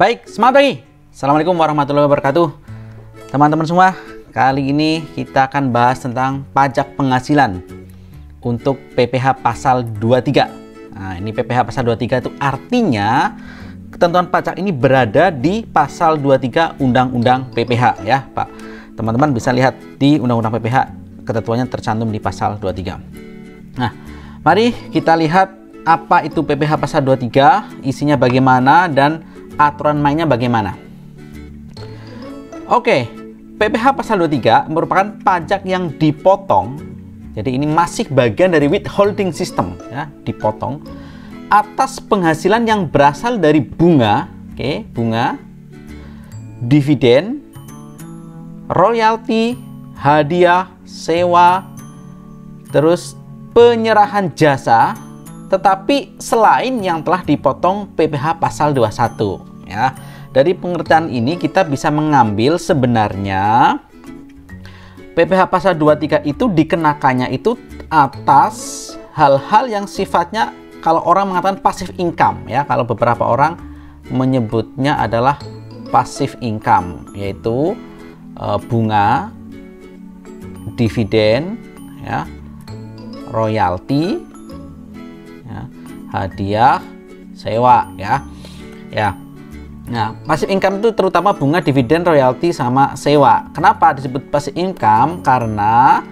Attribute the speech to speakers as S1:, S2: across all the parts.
S1: Baik, semangat pagi. Assalamualaikum warahmatullahi wabarakatuh. Teman-teman semua, kali ini kita akan bahas tentang pajak penghasilan untuk PPh pasal 23. Nah, ini PPh pasal 23 itu artinya ketentuan pajak ini berada di pasal 23 Undang-Undang PPh ya, Pak. Teman-teman bisa lihat di Undang-Undang PPh, ketentuannya tercantum di pasal 23. Nah, mari kita lihat apa itu PPh pasal 23, isinya bagaimana dan aturan mainnya bagaimana. Oke, PPh pasal 23 merupakan pajak yang dipotong. Jadi ini masih bagian dari withholding system ya, dipotong atas penghasilan yang berasal dari bunga, bunga, dividen, royalti, hadiah, sewa, terus penyerahan jasa, tetapi selain yang telah dipotong PPh pasal 21 ya. Dari pengertian ini kita bisa mengambil sebenarnya PPh pasal 23 itu dikenakannya itu atas hal-hal yang sifatnya, kalau orang mengatakan passive income ya, kalau beberapa orang menyebutnya adalah passive income, yaitu bunga, dividen ya, royalti ya, hadiah, sewa ya. Nah, passive income itu terutama bunga, dividen, royalti, sama sewa. Kenapa disebut passive income? Karena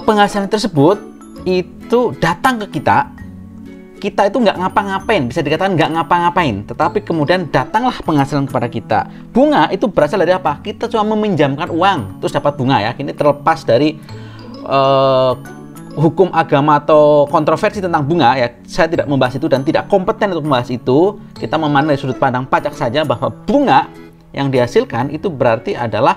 S1: penghasilan tersebut itu datang ke kita. Kita itu nggak ngapa-ngapain, bisa dikatakan nggak ngapa-ngapain, tetapi kemudian datanglah penghasilan kepada kita. Bunga itu berasal dari apa? Kita cuma meminjamkan uang, terus dapat bunga ya. Ini terlepas dari hukum agama atau kontroversi tentang bunga ya, saya tidak membahas itu dan tidak kompeten untuk membahas itu. Kita memandang dari sudut pandang pajak saja bahwa bunga yang dihasilkan itu berarti adalah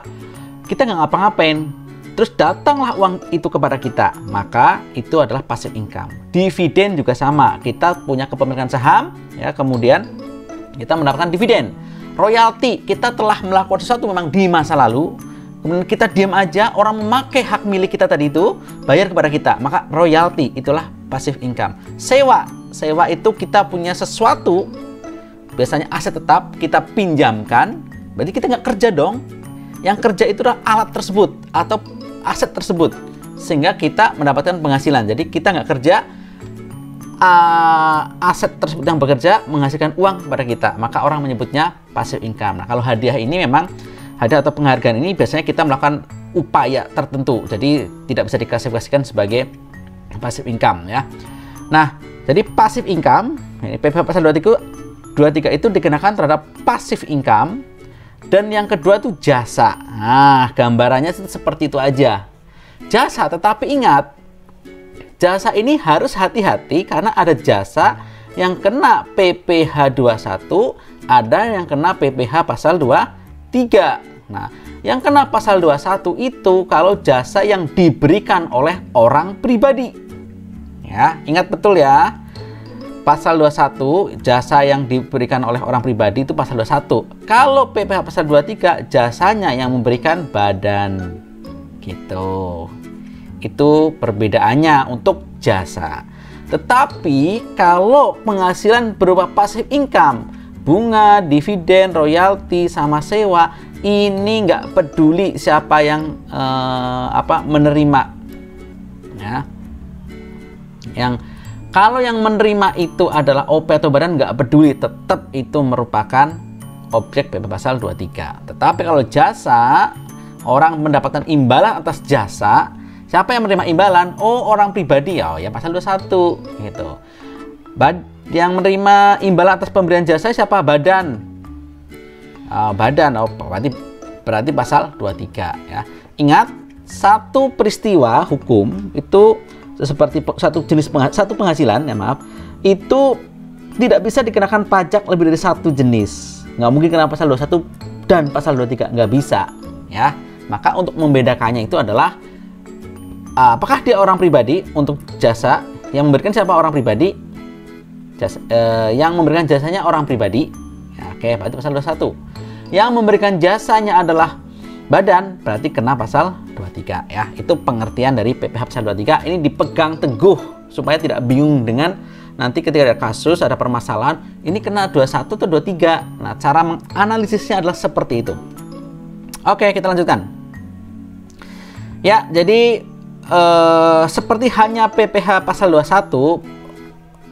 S1: kita nggak ngapa-ngapain, terus datanglah uang itu kepada kita, maka itu adalah passive income. Dividen juga sama, kita punya kepemilikan saham ya, kemudian kita mendapatkan dividen. Royalti, kita telah melakukan sesuatu memang di masa lalu, kemudian kita diam aja, orang memakai hak milik kita tadi itu, bayar kepada kita, maka royalti itulah passive income. Sewa itu kita punya sesuatu, biasanya aset tetap, kita pinjamkan, berarti kita nggak kerja dong. Yang kerja itu adalah alat tersebut atau aset tersebut, sehingga kita mendapatkan penghasilan. Jadi kita nggak kerja, aset tersebut yang bekerja menghasilkan uang kepada kita, maka orang menyebutnya passive income. Nah, kalau hadiah ini memang, hadiah atau penghargaan ini biasanya kita melakukan upaya tertentu, jadi tidak bisa diklasifikasikan sebagai passive income ya. Nah, jadi passive income, ini PPh pasal 23 itu dikenakan terhadap passive income. Dan yang kedua itu jasa. Nah, gambarannya seperti itu aja. Jasa, tetapi ingat, jasa ini harus hati-hati karena ada jasa yang kena PPh 21, ada yang kena PPh pasal 23. Nah, yang kena pasal 21 itu kalau jasa yang diberikan oleh orang pribadi. Ya, ingat betul ya. Pasal 21, jasa yang diberikan oleh orang pribadi itu pasal 21. Kalau PPh pasal 23, jasanya yang memberikan badan. Gitu. Itu perbedaannya untuk jasa. Tetapi kalau penghasilan berupa passive income, bunga, dividen, royalti, sama sewa, ini nggak peduli siapa yang menerima ya. Kalau yang menerima itu adalah OP atau badan, nggak peduli, tetap itu merupakan objek PPh pasal 23. Tetapi kalau jasa, orang mendapatkan imbalan atas jasa, siapa yang menerima imbalan? Oh, orang pribadi ya, pasal 21 gitu. Yang menerima imbalan atas pemberian jasa siapa? Badan. Badan, berarti pasal 23 ya. Ingat, satu peristiwa hukum itu seperti satu penghasilan itu tidak bisa dikenakan pajak lebih dari satu jenis. Nggak mungkin kena pasal 21 dan pasal 23, nggak bisa ya. Maka untuk membedakannya itu adalah apakah dia orang pribadi untuk jasa, yang memberikan siapa? Orang pribadi. Yang memberikan jasanya orang pribadi ya, oke, berarti pasal 21. Yang memberikan jasanya adalah badan, berarti kena pasal 23 ya. Itu pengertian dari PPh pasal 23. Ini dipegang teguh supaya tidak bingung dengan nanti ketika ada kasus, ada permasalahan, ini kena 21 atau 23. Nah, cara menganalisisnya adalah seperti itu. Oke, kita lanjutkan. Ya, jadi seperti hanya PPh pasal 21,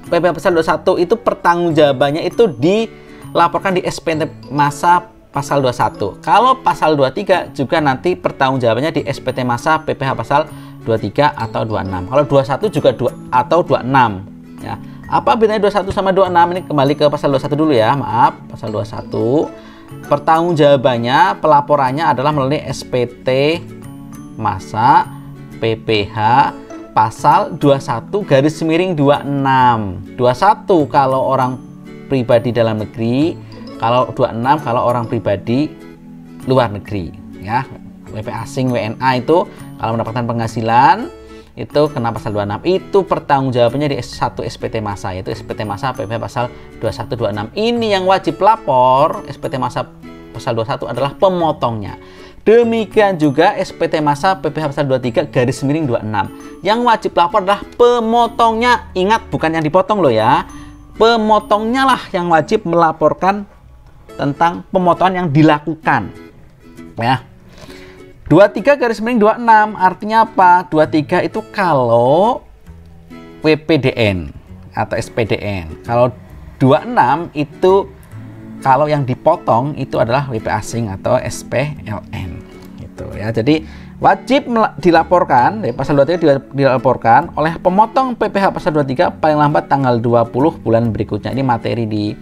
S1: PPh pasal 21 itu pertanggungjawabannya itu dilaporkan di SPT masa pasal 21. Kalau pasal 23 juga nanti pertanggungjawabannya di SPT masa PPh pasal 23 atau 26. Kalau 21 juga atau 26 ya. Apa bedanya 21 sama 26? Ini kembali ke pasal 21 dulu ya. Maaf, pasal 21. Pertanggungjawabannya, pelaporannya adalah melalui SPT masa PPh pasal 21/26. 21 kalau orang pribadi dalam negeri, kalau 26 kalau orang pribadi luar negeri ya. WP asing WNA itu kalau mendapatkan penghasilan itu kena pasal 26. Itu pertanggungjawabannya di S1 SPT masa, yaitu SPT masa PPh pasal 21/26. Ini yang wajib lapor SPT masa pasal 21 adalah pemotongnya. Demikian juga SPT masa PPh pasal 23/26. Yang wajib lapor adalah pemotongnya. Ingat, bukan yang dipotong loh ya. Pemotongnya lah yang wajib melaporkan tentang pemotongan yang dilakukan. Ya. 23/26 artinya apa? 23 itu kalau WPDN atau SPDN. Kalau 26 itu kalau yang dipotong itu adalah WP asing atau SPLN. Gitu ya. Jadi wajib dilaporkan, dari pasal 23 dilaporkan oleh pemotong PPh pasal 23 paling lambat tanggal 20 bulan berikutnya. Ini materi di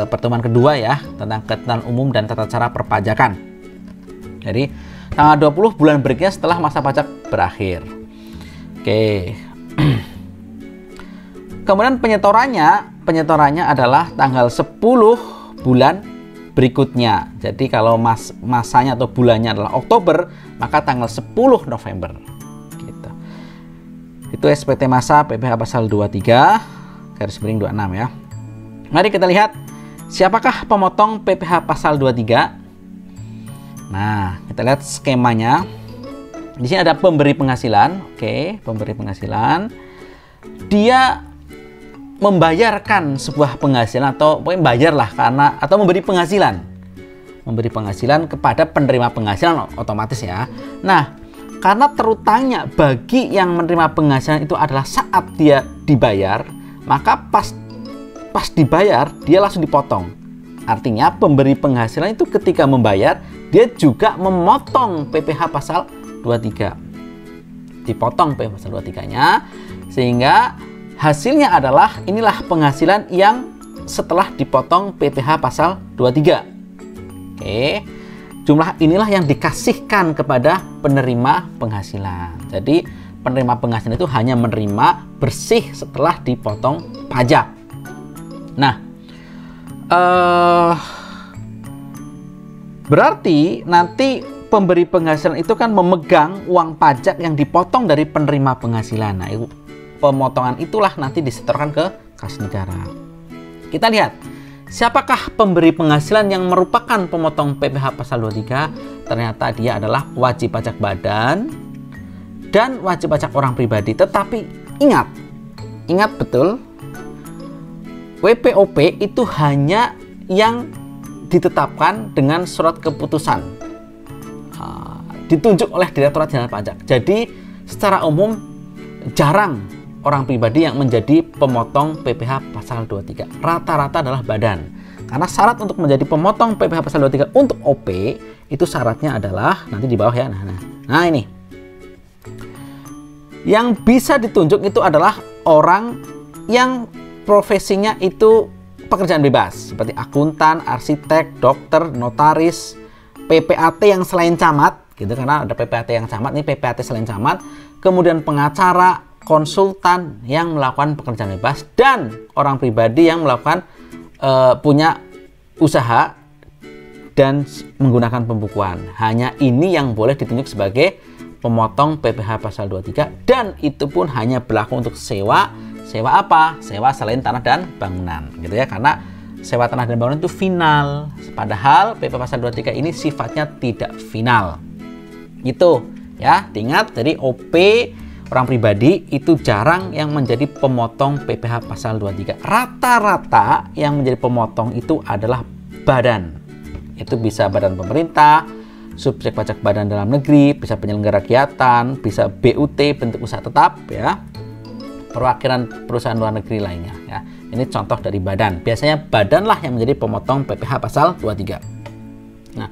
S1: pertemuan kedua ya, tentang ketentuan umum dan tata cara perpajakan. Jadi tanggal 20 bulan berikutnya setelah masa pajak berakhir. Oke. Kemudian penyetorannya adalah tanggal 10 bulan berikutnya. Jadi kalau masanya atau bulannya adalah Oktober, maka tanggal 10 November. Gitu. Itu SPT masa PPh pasal 23/26 ya. Mari kita lihat siapakah pemotong PPh pasal 23. Nah, kita lihat skemanya. Di sini ada pemberi penghasilan. Oke, pemberi penghasilan. Dia membayarkan sebuah penghasilan atau pokoknya bayarlah karena atau memberi penghasilan kepada penerima penghasilan otomatis ya. Nah, karena terutangnya bagi yang menerima penghasilan itu adalah saat dia dibayar, maka pas dibayar dia langsung dipotong. Artinya pemberi penghasilan itu ketika membayar dia juga memotong PPh pasal 23. Dipotong PPh pasal 23-nya sehingga hasilnya adalah inilah penghasilan yang setelah dipotong PPh pasal 23. Oke. Jumlah inilah yang dikasihkan kepada penerima penghasilan. Jadi penerima penghasilan itu hanya menerima bersih setelah dipotong pajak. Nah, berarti nanti pemberi penghasilan itu kan memegang uang pajak yang dipotong dari penerima penghasilan. Nah, pemotongan itulah nanti disetorkan ke kas negara. Kita lihat, siapakah pemberi penghasilan yang merupakan pemotong PPh pasal 23? Ternyata dia adalah wajib pajak badan dan wajib pajak orang pribadi. Tetapi ingat betul, WPOP itu hanya yang ditetapkan dengan surat keputusan ditunjuk oleh Direktorat Jenderal Pajak. Jadi secara umum jarang orang pribadi yang menjadi pemotong PPh pasal 23. Rata-rata adalah badan. Karena syarat untuk menjadi pemotong PPh pasal 23 untuk OP itu syaratnya adalah nanti di bawah ya. Nah ini. Yang bisa ditunjuk itu adalah orang yang profesinya itu pekerjaan bebas seperti akuntan, arsitek, dokter, notaris, PPAT yang selain camat gitu, karena ada PPAT yang camat, ini PPAT selain camat, kemudian pengacara, konsultan yang melakukan pekerjaan bebas, dan orang pribadi yang melakukan punya usaha dan menggunakan pembukuan. Hanya ini yang boleh ditunjuk sebagai pemotong PPh pasal 23, dan itu pun hanya berlaku untuk sewa. Sewa apa? Sewa selain tanah dan bangunan, gitu ya. Karena sewa tanah dan bangunan itu final. Padahal PPh pasal 23 ini sifatnya tidak final. Itu ya, diingat. Jadi OP orang pribadi itu jarang yang menjadi pemotong PPh pasal 23. Rata-rata yang menjadi pemotong itu adalah badan. Itu bisa badan pemerintah, subjek pajak badan dalam negeri, bisa penyelenggara kegiatan, bisa BUT bentuk usaha tetap ya, perwakilan perusahaan luar negeri lainnya ya. Ini contoh dari badan. Biasanya badan lah yang menjadi pemotong PPh pasal 23. Nah,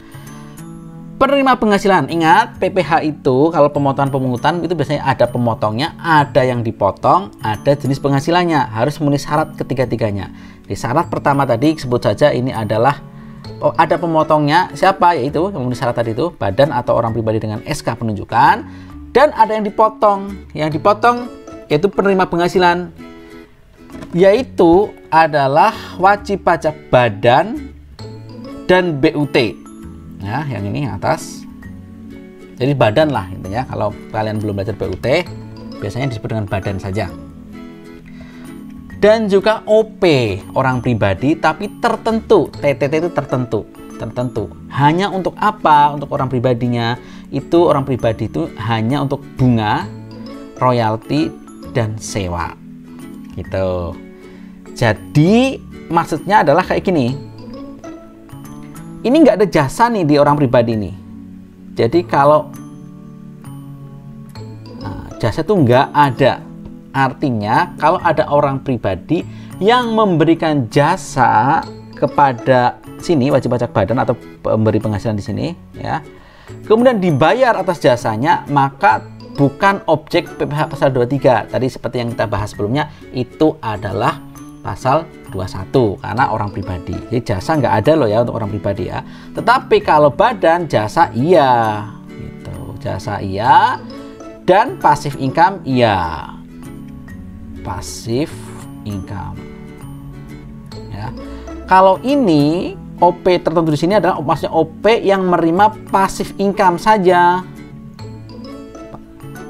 S1: penerima penghasilan, ingat PPh itu kalau pemotongan pemungutan itu biasanya ada pemotongnya, ada yang dipotong, ada jenis penghasilannya, harus memenuhi syarat ketiga-tiganya. Di syarat pertama tadi sebut saja ini adalah ada pemotongnya, siapa? Yaitu yang memenuhi syarat tadi itu badan atau orang pribadi dengan SK penunjukan, dan ada yang dipotong. Yang dipotong yaitu penerima penghasilan, yaitu adalah wajib pajak badan dan BUT. Ya, yang ini yang atas. Jadi badan lah intinya. Kalau kalian belum belajar BUT, biasanya disebut dengan badan saja. Dan juga OP, orang pribadi tapi tertentu. TTT itu tertentu. Hanya untuk apa? Untuk orang pribadinya. Itu orang pribadi itu hanya untuk bunga, royalti, dan sewa. Gitu. Jadi maksudnya adalah kayak gini. Ini nggak ada jasa nih di orang pribadi nih. Jadi kalau jasa itu nggak ada. Artinya kalau ada orang pribadi yang memberikan jasa kepada sini wajib pajak badan atau pemberi penghasilan di sini ya, kemudian dibayar atas jasanya, maka bukan objek PPh pasal 23. Tadi seperti yang kita bahas sebelumnya, itu adalah pasal 21 karena orang pribadi. Jadi jasa nggak ada loh ya untuk orang pribadi ya. Tetapi kalau badan, jasa iya gitu. Jasa iya dan passive income iya. Passive income ya. Kalau ini OP tertentu di sini adalah maksudnya OP yang menerima passive income saja,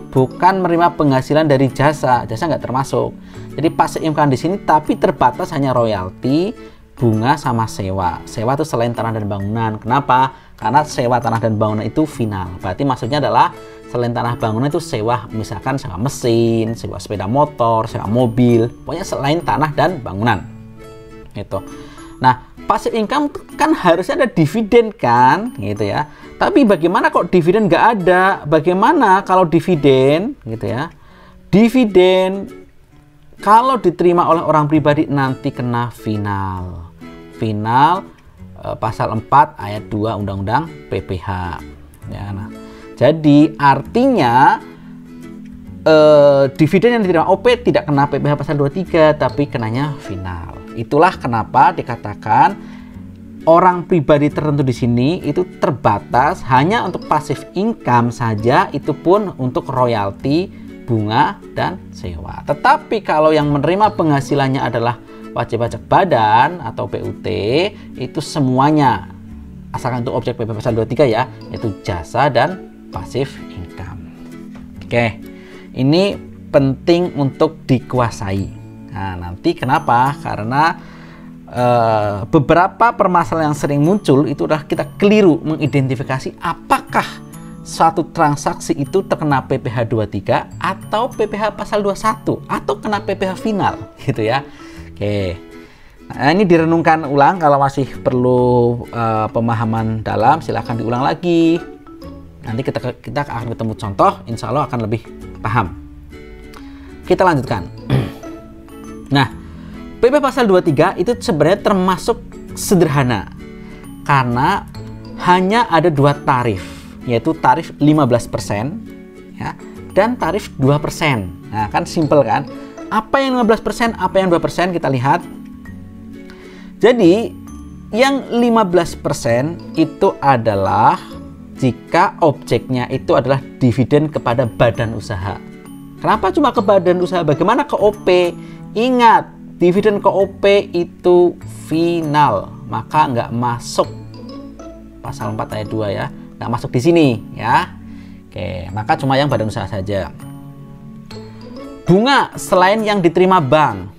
S1: bukan menerima penghasilan dari jasa. Jasa nggak termasuk. Jadi passive income di sini tapi terbatas hanya royalti, bunga sama sewa. Sewa itu selain tanah dan bangunan. Kenapa? Karena sewa tanah dan bangunan itu final. Berarti maksudnya adalah selain tanah bangunan itu sewa, misalkan sewa mesin, sewa sepeda motor, sewa mobil, pokoknya selain tanah dan bangunan. Gitu. Nah, passive income kan harusnya ada dividen kan, gitu ya. Tapi bagaimana kok dividen nggak ada? Bagaimana kalau dividen, gitu ya? Dividen kalau diterima oleh orang pribadi nanti kena final. Final pasal 4 ayat 2 Undang-Undang PPh. Ya, nah. Jadi artinya dividen yang diterima OP tidak kena PPh pasal 23 tapi kenanya final. Itulah kenapa dikatakan orang pribadi tertentu di sini itu terbatas hanya untuk passive income saja, itu pun untuk royalti, bunga, dan sewa. Tetapi kalau yang menerima penghasilannya adalah wajib pajak badan atau BUT, itu semuanya asalkan untuk objek PPh pasal 23 ya, yaitu jasa dan passive income. Oke, ini penting untuk dikuasai. Nah, nanti kenapa? Karena beberapa permasalahan yang sering muncul itu adalah kita keliru mengidentifikasi apakah suatu transaksi itu terkena PPh 23 atau PPh pasal 21 atau kena PPh final gitu ya. Oke. Nah, ini direnungkan ulang, kalau masih perlu pemahaman dalam silahkan diulang lagi. Nanti kita akan ketemu contoh, insya Allah akan lebih paham. Kita lanjutkan. Nah, PP pasal 23 itu sebenarnya termasuk sederhana karena hanya ada dua tarif, yaitu tarif 15% ya, dan tarif 2%. Nah, kan simple kan? Apa yang 15%, apa yang 2%, kita lihat. Jadi, yang 15% itu adalah jika objeknya itu adalah dividen kepada badan usaha. Kenapa cuma ke badan usaha? Bagaimana ke OP? Ingat, dividen ke OP itu final, maka nggak masuk pasal 4 ayat 2 ya, nggak masuk di sini ya. Oke, maka cuma yang badan usaha saja. Bunga selain yang diterima bank,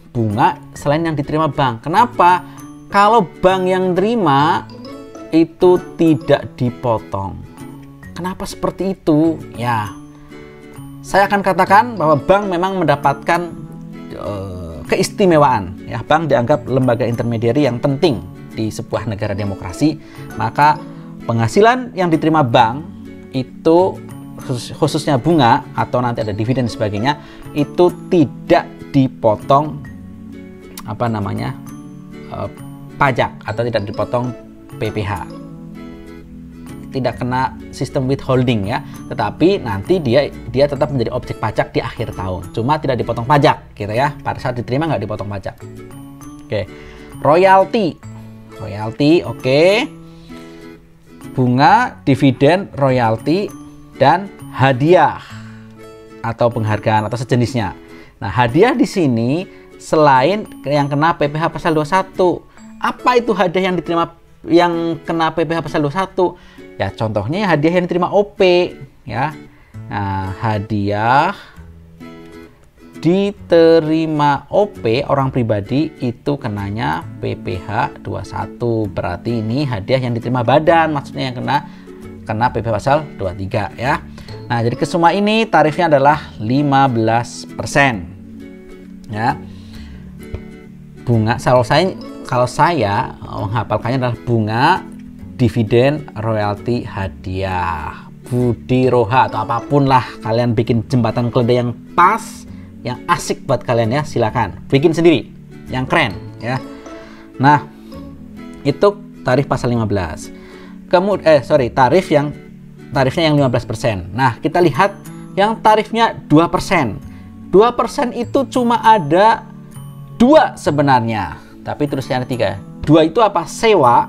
S1: Kenapa? Kalau bank yang terima itu tidak dipotong. Kenapa seperti itu? Ya, saya akan katakan bahwa bank memang mendapatkan keistimewaan. Ya, bank dianggap lembaga intermediari yang penting di sebuah negara demokrasi. Maka penghasilan yang diterima bank itu khususnya bunga atau nanti ada dividen dan sebagainya itu tidak dipotong pajak atau tidak dipotong PPh, tidak kena sistem withholding ya, tetapi nanti dia tetap menjadi objek pajak di akhir tahun, cuma tidak dipotong pajak gitu ya, pada saat diterima nggak dipotong pajak. Oke, royalti oke, bunga, dividen, royalti, dan hadiah atau penghargaan atau sejenisnya. Nah, hadiah di sini selain yang kena PPh pasal 21, apa itu hadiah yang kena PPh pasal 21? Ya, contohnya hadiah yang diterima OP ya. Nah, hadiah diterima OP orang pribadi itu kenanya PPh 21. Berarti ini hadiah yang diterima badan, maksudnya yang kena PPh pasal 23 ya. Nah, jadi ke semua ini tarifnya adalah 15%. Ya. Bunga kalau saya menghafalkannya adalah bunga, dividen, royalti, hadiah, budi roha atau apapun lah, kalian bikin jembatan keledai yang pas, yang asik buat kalian ya, silakan bikin sendiri yang keren ya. Nah, itu tarif pasal 15. Tarifnya yang 15%. Nah, kita lihat yang tarifnya 2%. 2% itu cuma ada 2 sebenarnya, tapi terusnya ada 3. 2 itu apa? Sewa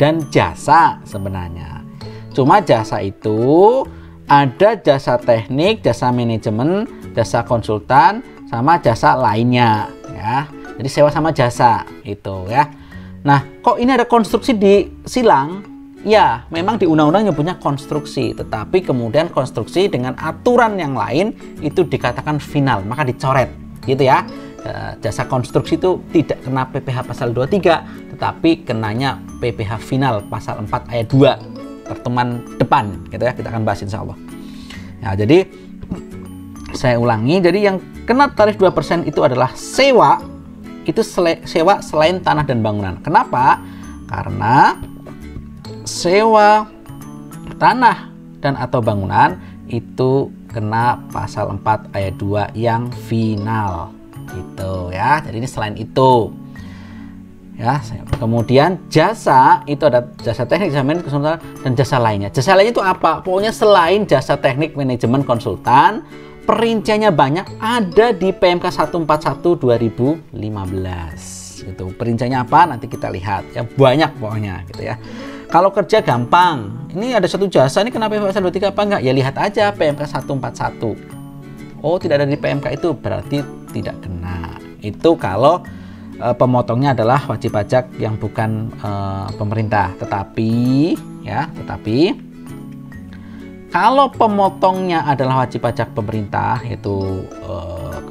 S1: dan jasa sebenarnya. Cuma jasa itu ada jasa teknik, jasa manajemen, jasa konsultan, sama jasa lainnya ya. Jadi sewa sama jasa itu ya. Nah, kok ini ada konstruksi di silang? Ya, memang di undang-undang nyebutnya konstruksi, tetapi kemudian konstruksi dengan aturan yang lain itu dikatakan final, maka dicoret gitu ya. Jasa konstruksi itu tidak kena PPh pasal 23, tetapi kenanya PPh final pasal 4 ayat 2 pertemuan depan gitu ya, kita akan bahas insya Allah. Nah, jadi saya ulangi, jadi yang kena tarif 2% itu adalah sewa, itu sewa selain tanah dan bangunan. Kenapa? Karena sewa tanah dan atau bangunan itu kena pasal 4 ayat 2 yang final gitu ya. Jadi ini selain itu ya. Kemudian jasa itu ada jasa teknik, jasa manajemen, konsultan, dan jasa lainnya. Jasa lainnya itu apa? Pokoknya selain jasa teknik, manajemen, konsultan, perinciannya banyak, ada di PMK 141 2015 gitu. Perinciannya apa? Nanti kita lihat ya, banyak pokoknya gitu ya. Kalau kerja gampang, ini ada satu jasa, ini kenapa pasal 23 apa enggak? Ya lihat aja PMK 141. Oh, tidak ada di PMK itu, berarti tidak kena. Itu kalau pemotongnya adalah wajib pajak yang bukan pemerintah. Tetapi kalau pemotongnya adalah wajib pajak pemerintah, yaitu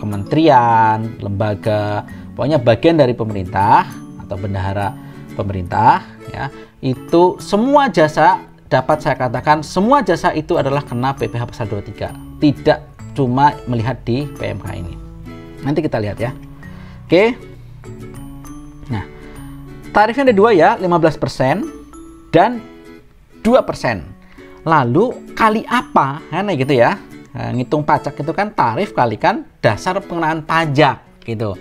S1: kementerian, lembaga, pokoknya bagian dari pemerintah atau bendahara pemerintah ya, itu semua jasa dapat saya katakan semua jasa itu adalah kena PPh pasal 23, tidak cuma melihat di PMK ini. Nanti kita lihat ya. Oke. Nah, tarifnya ada 2 ya, 15% dan 2%. Lalu kali apa? Nah gitu ya. Nah, ngitung pajak itu kan tarif kalikan dasar pengenaan pajak gitu.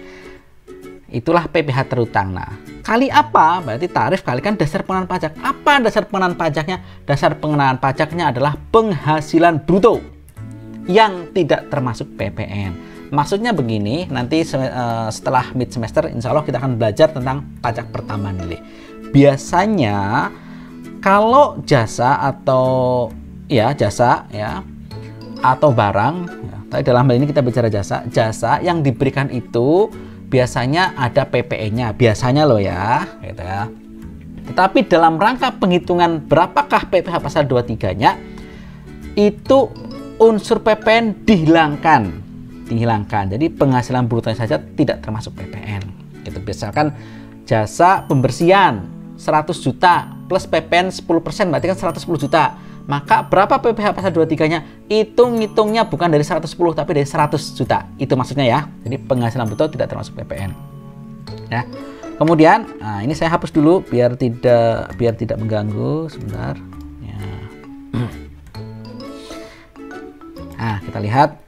S1: Itulah PPh terutang. Nah, kali apa? Berarti tarif kalikan dasar pengenaan pajak. Apa dasar pengenaan pajaknya? Dasar pengenaan pajaknya adalah penghasilan bruto yang tidak termasuk PPN. Maksudnya begini, nanti setelah mid semester insya Allah kita akan belajar tentang pajak pertambahan nilai. Biasanya kalau jasa atau atau barang ya, tapi dalam hal ini kita bicara jasa yang diberikan itu biasanya ada PPN-nya, biasanya loh ya, gitu ya. Tetapi dalam rangka penghitungan berapakah PPh pasal 23-nya, itu unsur PPN dihilangkan. Jadi penghasilan brutonya saja tidak termasuk PPN. Gitu. Misalkan jasa pembersihan 100 juta plus PPN 10%, berarti kan 110 juta. maka berapa PPh pasal 23-nya? Itu ngitungnya bukan dari 110 tapi dari 100 juta. Itu maksudnya ya. Jadi penghasilan bruto tidak termasuk PPN. Ya. Kemudian, nah ini saya hapus dulu biar tidak mengganggu sebentar. Ya. Nah, kita lihat.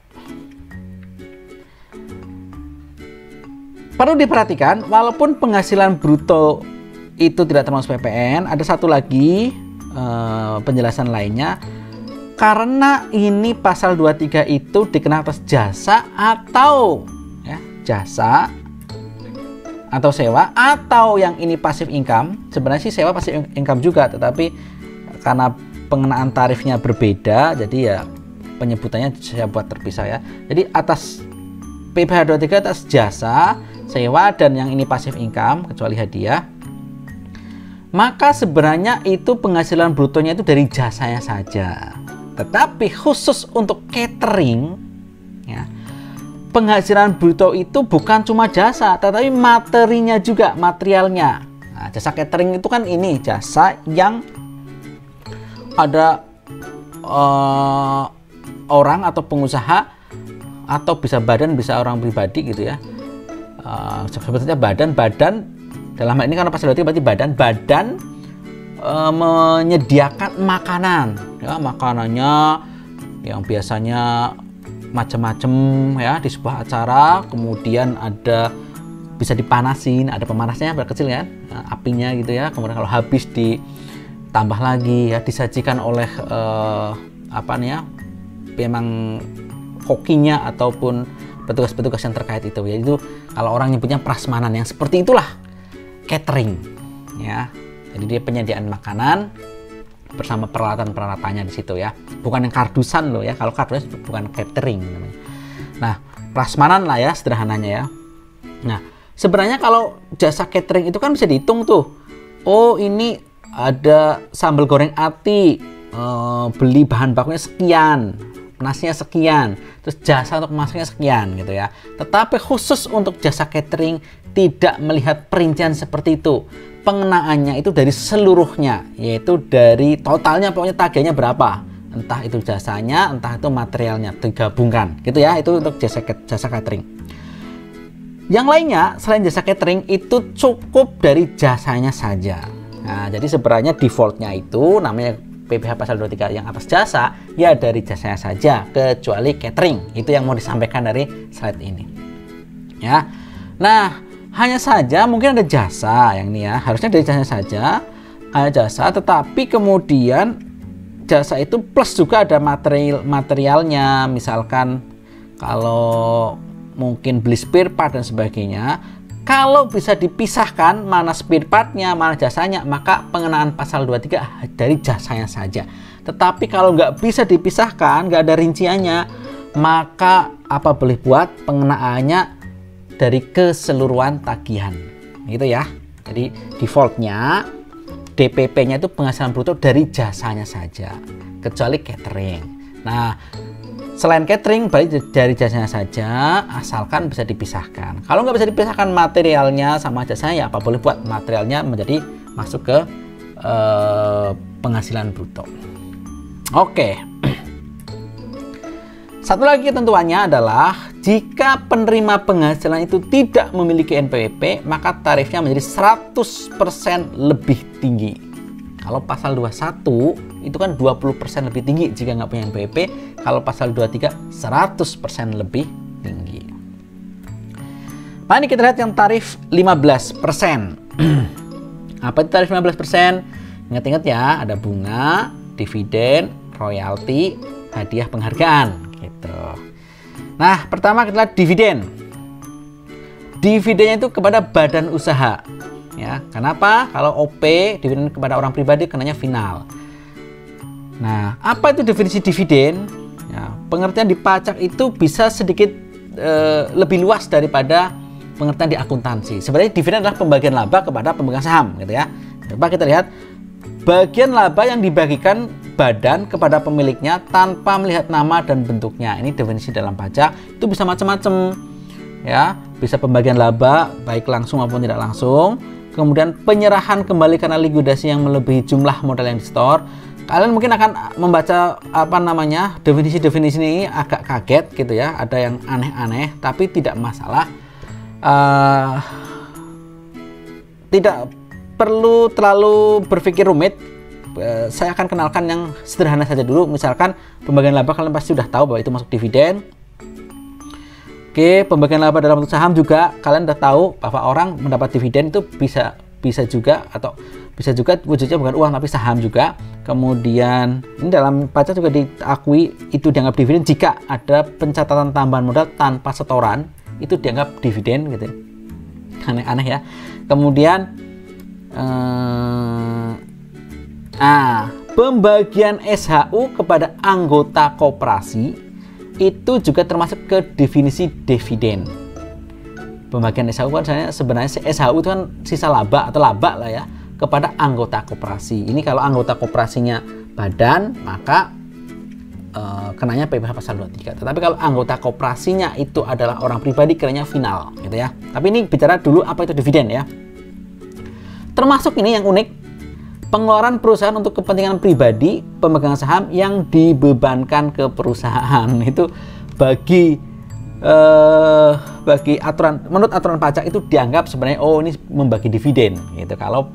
S1: Perlu diperhatikan, walaupun penghasilan bruto itu tidak termasuk PPN, ada satu lagi penjelasan lainnya. Karena ini pasal 23 itu dikenakan atas jasa atau ya, jasa atau sewa, atau yang ini passive income. Sebenarnya sih sewa passive income juga, tetapi karena pengenaan tarifnya berbeda, jadi ya penyebutannya saya buat terpisah ya. Jadi atas PPh 23 atas jasa, sewa, dan yang ini passive income kecuali hadiah, maka sebenarnya itu penghasilan brutonya itu dari jasanya saja. Tetapi khusus untuk catering ya, penghasilan bruto itu bukan cuma jasa, tetapi materinya juga, materialnya. Nah, jasa catering itu kan ini jasa yang ada orang atau pengusaha, atau bisa badan, bisa orang pribadi gitu ya. Sebetulnya badan dalam hal ini karena pasal 23 berarti badan menyediakan makanan ya, makanannya yang biasanya macam-macam ya di sebuah acara, kemudian ada bisa dipanasin, ada pemanasnya berkecil kan, apinya gitu ya, kemudian kalau habis ditambah lagi ya, disajikan oleh apa nih ya, memang kokinya ataupun petugas-petugas yang terkait itu ya. Itu kalau orang nyebutnya prasmanan, yang seperti itulah catering ya. Jadi dia penyediaan makanan bersama peralatan-peralatannya di situ ya. Bukan yang kardusan loh ya. Kalau kardusan bukan catering namanya. Nah, prasmanan lah ya sederhananya ya. Nah, sebenarnya kalau jasa catering itu kan bisa dihitung tuh. Oh, ini ada sambal goreng ati, beli bahan bakunya sekian, nasinya sekian, terus jasa untuk masaknya sekian gitu ya. Tetapi khusus untuk jasa catering tidak melihat perincian seperti itu. Pengenaannya itu dari seluruhnya, yaitu dari totalnya, pokoknya tagihannya berapa, entah itu jasanya, entah itu materialnya, digabungkan gitu ya. Itu untuk jasa catering. Yang lainnya selain jasa catering itu cukup dari jasanya saja. Nah, jadi sebenarnya defaultnya itu namanya PPh pasal 23 yang atas jasa ya dari jasanya saja, kecuali catering. Itu yang mau disampaikan dari slide ini ya. Nah, hanya saja mungkin ada jasa yang ini ya, harusnya dari jasanya saja, ada jasa, tetapi kemudian jasa itu plus juga ada materialnya, misalkan kalau mungkin beli spare part dan sebagainya. Kalau bisa dipisahkan mana spare partnya, mana jasanya, maka pengenaan pasal 23 dari jasanya saja. Tetapi kalau nggak bisa dipisahkan, nggak ada rinciannya, maka apa boleh buat pengenaannya dari keseluruhan tagihan. Gitu ya. Jadi defaultnya DPP-nya itu penghasilan bruto dari jasanya saja, kecuali catering. Nah, selain catering, berarti dari jasanya saja, asalkan bisa dipisahkan. Kalau nggak bisa dipisahkan materialnya sama jasanya, ya apa boleh buat materialnya menjadi masuk ke penghasilan bruto. Oke. Satu lagi ketentuannya adalah jika penerima penghasilan itu tidak memiliki NPWP, maka tarifnya menjadi 100% lebih tinggi. Kalau pasal 21 itu kan 20% lebih tinggi jika nggak punya NPWP. Kalau pasal 23 100% lebih tinggi. Mari kita lihat yang tarif 15%. Apa itu tarif 15%? Ingat-ingat ya, ada bunga, dividen, royalti, hadiah penghargaan gitu. Nah, pertama kita lihat dividen. Dividennya itu kepada badan usaha. Ya, kenapa? Kalau OP dividen kepada orang pribadi kenanya final. Nah, apa itu definisi dividen? Ya, pengertian di pajak itu bisa sedikit lebih luas daripada pengertian di akuntansi. Sebenarnya dividen adalah pembagian laba kepada pemegang saham, gitu ya. Coba kita lihat bagian laba yang dibagikan badan kepada pemiliknya tanpa melihat nama dan bentuknya. Ini definisi dalam pajak. Itu bisa macam-macam, ya. Bisa pembagian laba baik langsung maupun tidak langsung. Kemudian penyerahan kembali karena likuidasi yang melebihi jumlah modal yang di-store, kalian mungkin akan membaca apa namanya definisi-definisi ini agak kaget gitu ya, ada yang aneh-aneh, tapi tidak masalah. Tidak perlu terlalu berpikir rumit. Saya akan kenalkan yang sederhana saja dulu. Misalkan pembagian laba, kalian pasti sudah tahu bahwa itu masuk dividen. Oke, pembagian laba dalam bentuk saham juga kalian sudah tahu bahwa orang mendapat dividen itu bisa juga wujudnya bukan uang tapi saham juga. Kemudian ini dalam pajak juga diakui itu dianggap dividen jika ada pencatatan tambahan modal tanpa setoran, itu dianggap dividen gitu. Aneh-aneh ya. Kemudian pembagian SHU kepada anggota koperasi itu juga termasuk ke definisi dividen. Pembagian SHU kan sebenarnya SHU itu kan sisa laba atau laba lah ya, kepada anggota koperasi. Ini kalau anggota koperasinya badan, maka kenanya PPh pasal 23. Tetapi kalau anggota koperasinya itu adalah orang pribadi, kenanya final gitu ya. Tapi ini bicara dulu apa itu dividen ya. Termasuk ini yang unik, pengeluaran perusahaan untuk kepentingan pribadi pemegang saham yang dibebankan ke perusahaan. Itu bagi aturan, menurut aturan pajak itu dianggap sebenarnya ini membagi dividen gitu kalau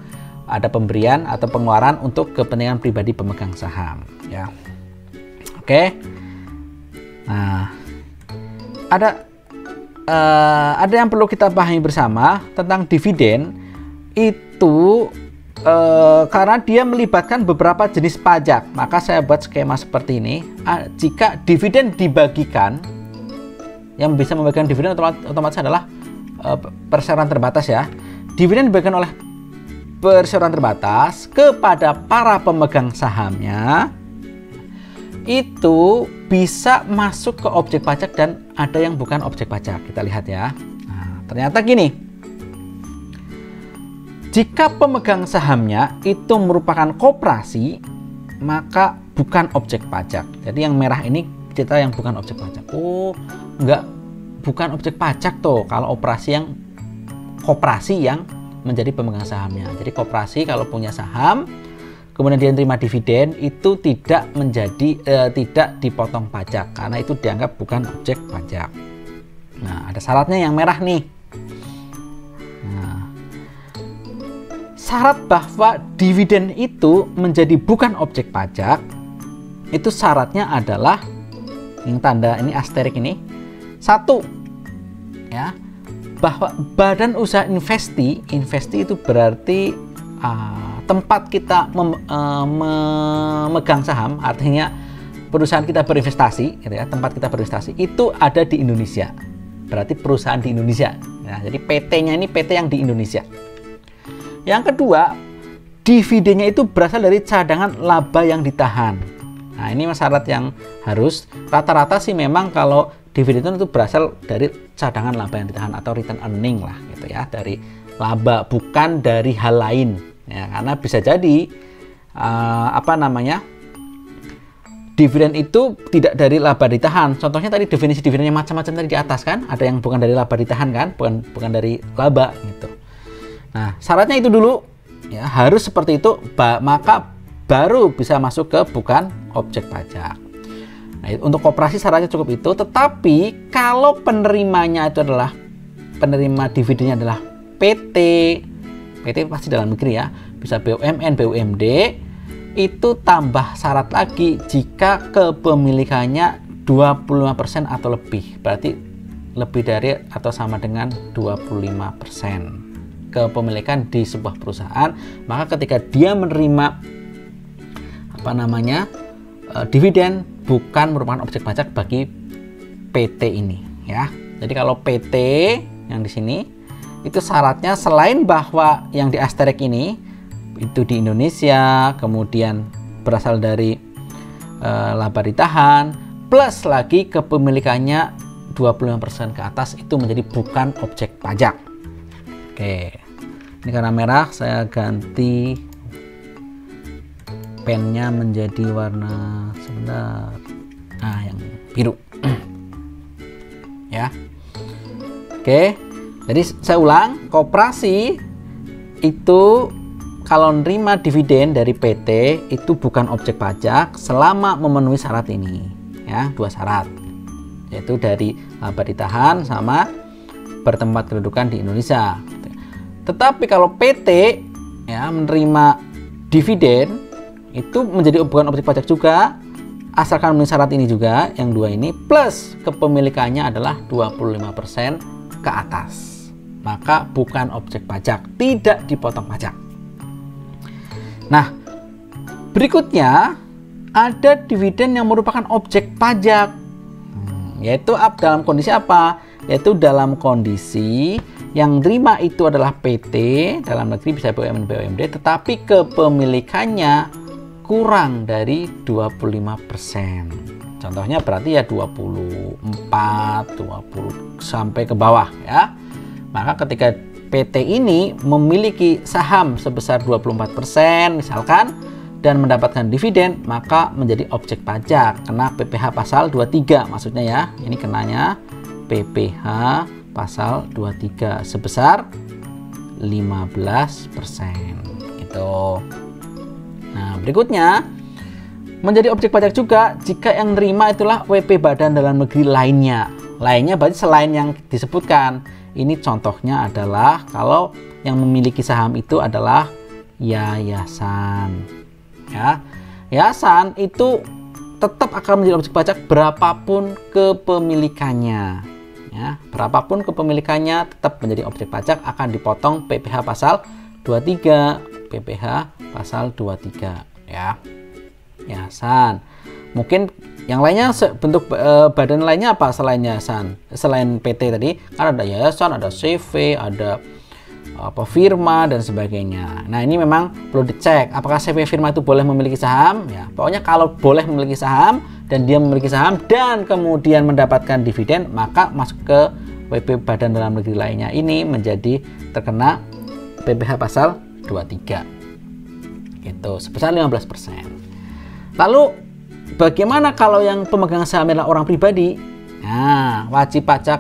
S1: ada pemberian atau pengeluaran untuk kepentingan pribadi pemegang saham ya. Oke. Nah, ada yang perlu kita pahami bersama tentang dividen itu, karena dia melibatkan beberapa jenis pajak, maka saya buat skema seperti ini. Jika dividen dibagikan, yang bisa membagikan dividen otomatis adalah perseroan terbatas ya. Dividen dibagikan oleh perseroan terbatas kepada para pemegang sahamnya, itu bisa masuk ke objek pajak dan ada yang bukan objek pajak. Kita lihat ya. Nah, ternyata gini, jika pemegang sahamnya itu merupakan koperasi, maka bukan objek pajak. Jadi yang merah ini kita yang bukan objek pajak. Bukan objek pajak tuh kalau koperasi yang menjadi pemegang sahamnya. Jadi koperasi kalau punya saham, kemudian dia terima dividen, itu tidak dipotong pajak karena itu dianggap bukan objek pajak. Nah, ada syaratnya yang merah nih. Nah, syarat bahwa dividen itu menjadi bukan objek pajak, itu syaratnya adalah yang tanda ini asterik ini. Satu, ya, bahwa badan usaha investi itu berarti tempat kita memegang saham, artinya perusahaan kita berinvestasi, gitu ya, tempat kita berinvestasi itu ada di Indonesia, berarti perusahaan di Indonesia. Nah, jadi PT-nya ini PT yang di Indonesia. Yang kedua, dividennya itu berasal dari cadangan laba yang ditahan. Nah, ini syarat yang harus, rata-rata sih memang kalau dividen itu berasal dari cadangan laba yang ditahan atau return earning lah gitu ya, dari laba, bukan dari hal lain ya, karena bisa jadi dividen itu tidak dari laba ditahan. Contohnya tadi definisi dividennya macam-macam tadi di atas kan, ada yang bukan dari laba ditahan kan, bukan dari laba gitu. Nah, syaratnya itu dulu ya, harus seperti itu, maka baru bisa masuk ke bukan objek pajak. Nah, untuk koperasi syaratnya cukup itu, tetapi kalau penerimanya itu adalah penerima dividennya adalah PT pasti dalam negeri ya, bisa BUMN, BUMD, itu tambah syarat lagi jika kepemilikannya 25% atau lebih, berarti lebih dari atau sama dengan 25% kepemilikan di sebuah perusahaan, maka ketika dia menerima dividen bukan merupakan objek pajak bagi PT ini ya. Jadi kalau PT yang di sini itu syaratnya selain bahwa yang di asterix ini itu di Indonesia, kemudian berasal dari laba ditahan, plus lagi kepemilikannya 25% ke atas, itu menjadi bukan objek pajak. Oke, ini karena merah saya ganti pennya menjadi warna sebentar, yang biru ya. Oke, jadi saya ulang, koperasi itu kalau nerima dividen dari PT itu bukan objek pajak selama memenuhi syarat ini, ya, 2 syarat, yaitu dari laba ditahan sama bertempat kedudukan di Indonesia. Tetapi kalau PT ya menerima dividen itu menjadi bukan objek pajak juga asalkan memenuhi syarat ini juga, yang 2 ini, plus kepemilikannya adalah 25% ke atas. Maka bukan objek pajak, tidak dipotong pajak. Nah, berikutnya ada dividen yang merupakan objek pajak, yaitu dalam kondisi apa? Yaitu dalam kondisi yang terima itu adalah PT dalam negeri, bisa BUMN BUMD, tetapi kepemilikannya kurang dari 25%. Contohnya berarti ya 24, 20 sampai ke bawah ya. Maka ketika PT ini memiliki saham sebesar 24% misalkan dan mendapatkan dividen, maka menjadi objek pajak, kena PPh pasal 23 maksudnya ya. Ini kenanya PPh pasal 23 sebesar 15% gitu. Nah, berikutnya menjadi objek pajak juga jika yang nerima itulah WP badan dalam negeri lainnya. Lainnya berarti selain yang disebutkan. Ini contohnya adalah kalau yang memiliki saham itu adalah yayasan. Ya, yayasan itu tetap akan menjadi objek pajak berapapun kepemilikannya. Ya, berapapun kepemilikannya tetap menjadi objek pajak, akan dipotong PPh pasal 23, PPh pasal 23 ya. Yayasan. Mungkin yang lainnya bentuk badan lainnya apa selain yayasan? Selain PT tadi kan ada yayasan, ada CV, ada firma dan sebagainya. Nah, ini memang perlu dicek apakah CV firma itu boleh memiliki saham ya. Pokoknya kalau boleh memiliki saham dan dia memiliki saham dan kemudian mendapatkan dividen, maka masuk ke WP badan dalam negeri lainnya ini menjadi terkena PPh pasal 23. Gitu, sebesar 15%. Lalu bagaimana kalau yang pemegang saham adalah orang pribadi? Nah, wajib pajak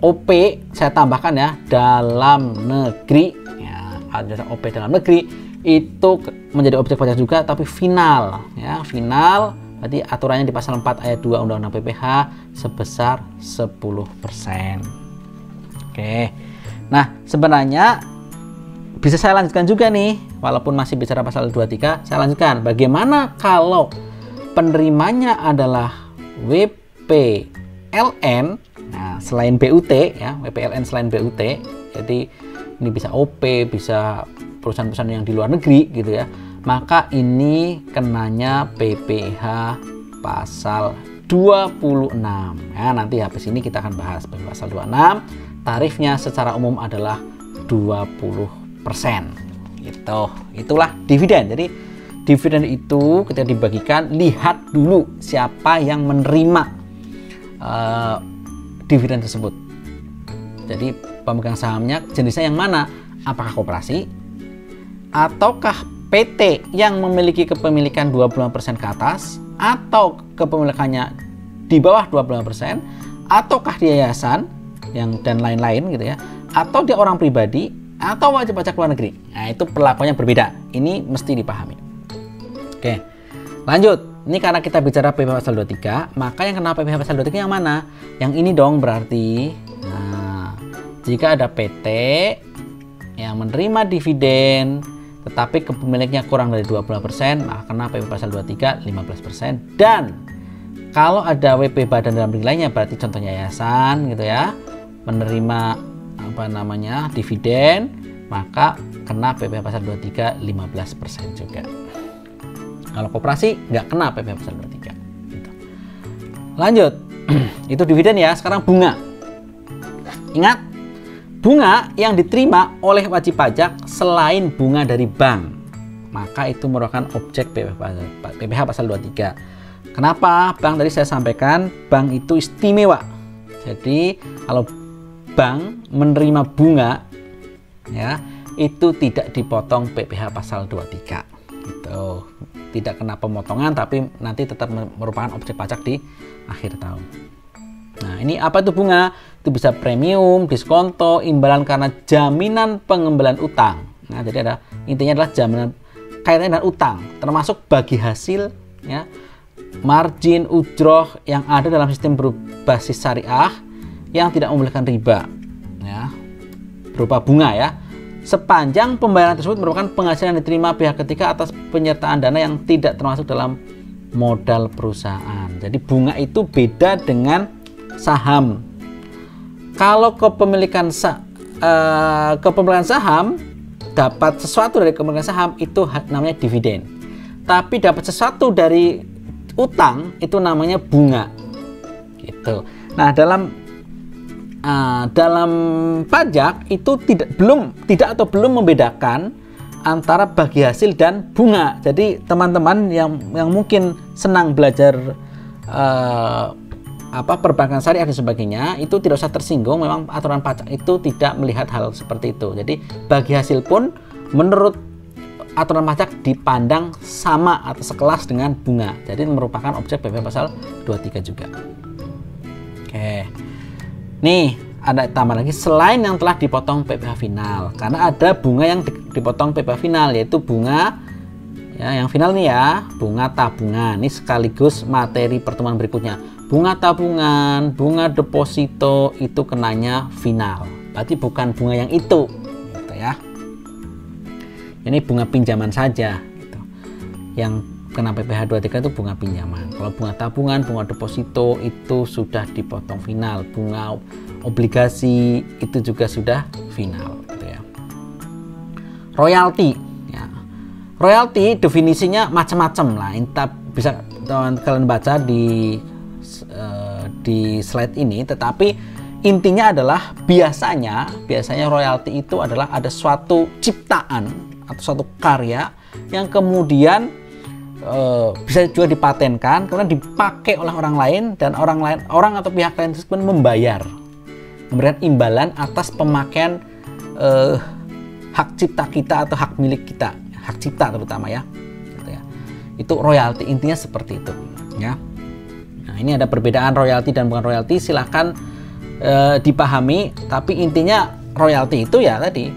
S1: OP saya tambahkan ya, dalam negeri ya, ada OP dalam negeri itu menjadi objek pajak juga, tapi final ya, final berarti aturannya di pasal 4 ayat 2 Undang-Undang PPh sebesar 10%. Oke. Nah, sebenarnya bisa saya lanjutkan juga nih, walaupun masih bicara pasal 23, saya lanjutkan. Bagaimana kalau penerimanya adalah WPLN, nah selain BUT ya, WPLN selain BUT, jadi ini bisa OP, bisa perusahaan-perusahaan yang di luar negeri gitu ya, maka ini kenanya PPh pasal 26 ya. Nanti habis ini kita akan bahas pasal 26. Tarifnya secara umum adalah 20% gitu. Itulah dividen. Jadi dividen itu ketika dibagikan, lihat dulu siapa yang menerima dividen tersebut. Jadi pemegang sahamnya jenisnya yang mana? Apakah koperasi ataukah PT yang memiliki kepemilikan 25% ke atas, atau kepemilikannya di bawah 25%, ataukah dia yayasan yang dan lain-lain gitu ya, atau dia orang pribadi atau wajib pajak luar negeri. Nah, itu perlakuannya berbeda. Ini mesti dipahami. Oke, lanjut. Ini karena kita bicara PPh pasal 23, maka yang kena PPh pasal 23 yang mana? Yang ini dong berarti. Nah, jika ada PT yang menerima dividen tetapi kepemiliknya kurang dari 20%, maka kena PPh pasal 23 15%. Dan kalau ada WP badan dalam negeri lainnya, berarti contohnya yayasan gitu ya, menerima dividen, maka kena PPh pasal 23 15% juga. Kalau koperasi nggak kena PPh pasal 23 gitu. Lanjut. Itu dividen ya. Sekarang bunga. Ingat, bunga yang diterima oleh wajib pajak selain bunga dari bank, maka itu merupakan objek PPh pasal 23. Kenapa? Bank tadi saya sampaikan, bank itu istimewa. Jadi kalau bank menerima bunga ya, itu tidak dipotong PPh pasal 23 gitu. Tidak kena pemotongan, tapi nanti tetap merupakan objek pajak di akhir tahun. Nah, ini apa itu bunga? Itu bisa premium, diskonto, imbalan karena jaminan pengembalian utang. Nah, jadi ada intinya adalah jaminan kaitannya dengan utang, termasuk bagi hasil, ya, margin, ujroh yang ada dalam sistem berbasis syariah yang tidak membolehkan riba, ya, berupa bunga, ya, sepanjang pembayaran tersebut merupakan penghasilan yang diterima pihak ketiga atas penyertaan dana yang tidak termasuk dalam modal perusahaan. Jadi bunga itu beda dengan saham. Kalau kepemilikan saham, dapat sesuatu dari kepemilikan saham itu namanya dividen. Tapi dapat sesuatu dari utang itu namanya bunga. Gitu. Nah, dalam pajak itu tidak membedakan antara bagi hasil dan bunga. Jadi teman-teman yang mungkin senang belajar perbankan syariah dan sebagainya, itu tidak usah tersinggung. Memang aturan pajak itu tidak melihat hal seperti itu. Jadi bagi hasil pun menurut aturan pajak dipandang sama atau sekelas dengan bunga. Jadi merupakan objek PPh pasal 23 juga. Oke. Nih, ada tambah lagi selain yang telah dipotong PPh final. Karena ada bunga yang dipotong PPh final, yaitu bunga, ya, yang final nih ya, bunga tabungan. Ini sekaligus materi pertemuan berikutnya. Bunga tabungan, bunga deposito itu kenanya final. Berarti bukan bunga yang itu, gitu ya. Ini bunga pinjaman saja, gitu. Yang kena PPh 23 itu bunga pinjaman. Kalau bunga tabungan, bunga deposito itu sudah dipotong final. Bunga obligasi itu juga sudah final, gitu ya. Royalti, ya. Royalti definisinya macam-macam lah. Kita bisa kalian baca di slide ini, tetapi intinya adalah biasanya royalti itu adalah ada suatu ciptaan atau suatu karya yang kemudian bisa juga dipatenkan, kemudian dipakai oleh orang lain, dan orang atau pihak lain tersebut memberikan imbalan atas pemakaian hak cipta kita atau hak milik kita, hak cipta terutama, ya, gitu ya. Itu royalti, intinya seperti itu, ya. Nah, ini ada perbedaan royalti dan bukan royalti, silahkan dipahami, tapi intinya royalti itu ya tadi,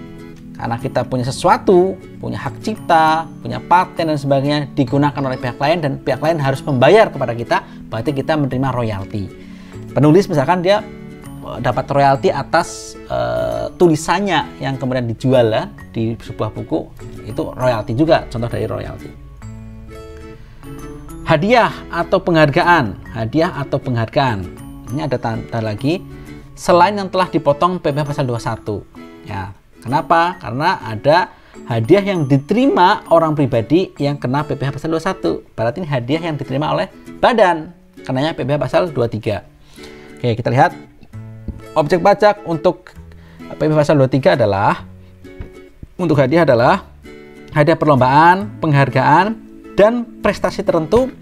S1: karena kita punya sesuatu, punya hak cipta, punya paten dan sebagainya, digunakan oleh pihak lain dan pihak lain harus membayar kepada kita, berarti kita menerima royalti. Penulis misalkan dia dapat royalti atas tulisannya yang kemudian dijual, ya, di sebuah buku, itu royalti juga, contoh dari royalti. Hadiah atau penghargaan. Ini ada tanda lagi, selain yang telah dipotong PPh pasal 21. Ya, kenapa? Karena ada hadiah yang diterima orang pribadi yang kena PPh pasal 21. Berarti ini hadiah yang diterima oleh badan, kenanya PPh pasal 23. Oke, kita lihat. Objek pajak untuk PPh pasal 23 adalah, untuk hadiah adalah hadiah perlombaan, penghargaan, dan prestasi tertentu,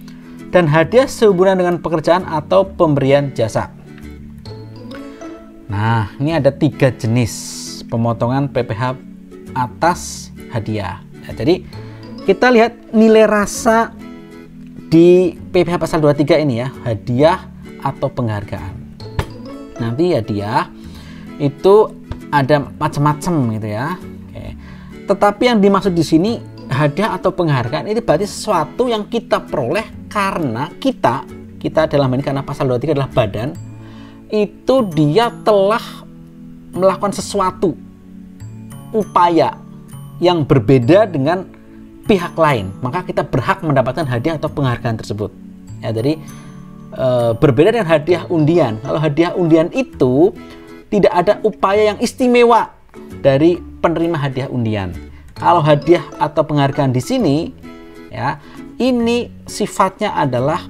S1: dan hadiah sehubungan dengan pekerjaan atau pemberian jasa. Nah, ini ada 3 jenis pemotongan PPh atas hadiah. Ya, jadi kita lihat nilai rasa di PPh pasal 23 ini, ya, hadiah atau penghargaan. Nanti hadiah itu ada macam-macam gitu, ya. Oke. Tetapi yang dimaksud di sini hadiah atau penghargaan itu berarti sesuatu yang kita peroleh karena kita dalam ini, karena pasal 23 adalah badan, itu dia telah melakukan sesuatu upaya yang berbeda dengan pihak lain, maka kita berhak mendapatkan hadiah atau penghargaan tersebut. Ya, jadi berbeda dengan hadiah undian. Kalau hadiah undian itu tidak ada upaya yang istimewa dari penerima hadiah undian. Kalau hadiah atau penghargaan di sini, ya, ini sifatnya adalah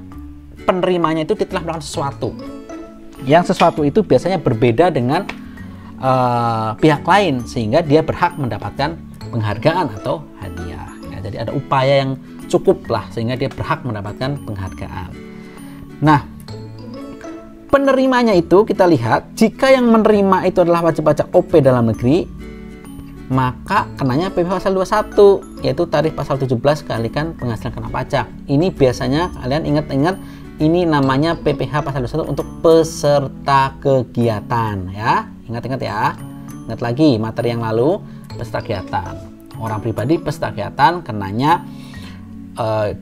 S1: penerimanya itu telah melakukan sesuatu. Yang sesuatu itu biasanya berbeda dengan pihak lain, sehingga dia berhak mendapatkan penghargaan atau hadiah. Ya, jadi ada upaya yang cukup lah sehingga dia berhak mendapatkan penghargaan. Nah, penerimanya itu kita lihat, jika yang menerima itu adalah wajib pajak OP dalam negeri, maka kenanya PPh pasal 21, yaitu tarif pasal 17 kalikan penghasilan kena pajak. Ini biasanya kalian ingat-ingat, ini namanya PPh pasal 21 untuk peserta kegiatan, ya. Ingat-ingat ya. Ingat lagi materi yang lalu, peserta kegiatan. orang pribadi peserta kegiatan kenanya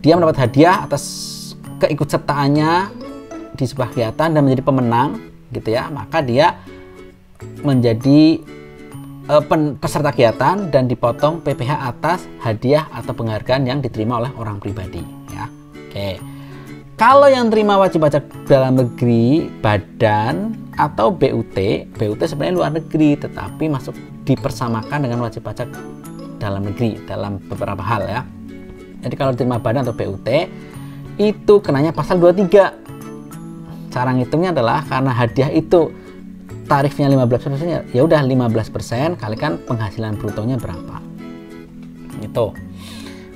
S1: dia mendapat hadiah atas keikutsertaannya di sebuah kegiatan dan menjadi pemenang gitu ya, maka dia menjadi peserta kegiatan dan dipotong PPh atas hadiah atau penghargaan yang diterima oleh orang pribadi ya. Oke. Kalau yang terima wajib pajak dalam negeri badan atau BUT sebenarnya luar negeri tetapi masuk dipersamakan dengan wajib pajak dalam negeri dalam beberapa hal ya. Jadi kalau diterima badan atau BUT itu kenanya pasal 23. Cara ngitungnya adalah karena hadiah itu tarifnya 15%, ya udah 15% kalikan penghasilan brutonya berapa. Itu.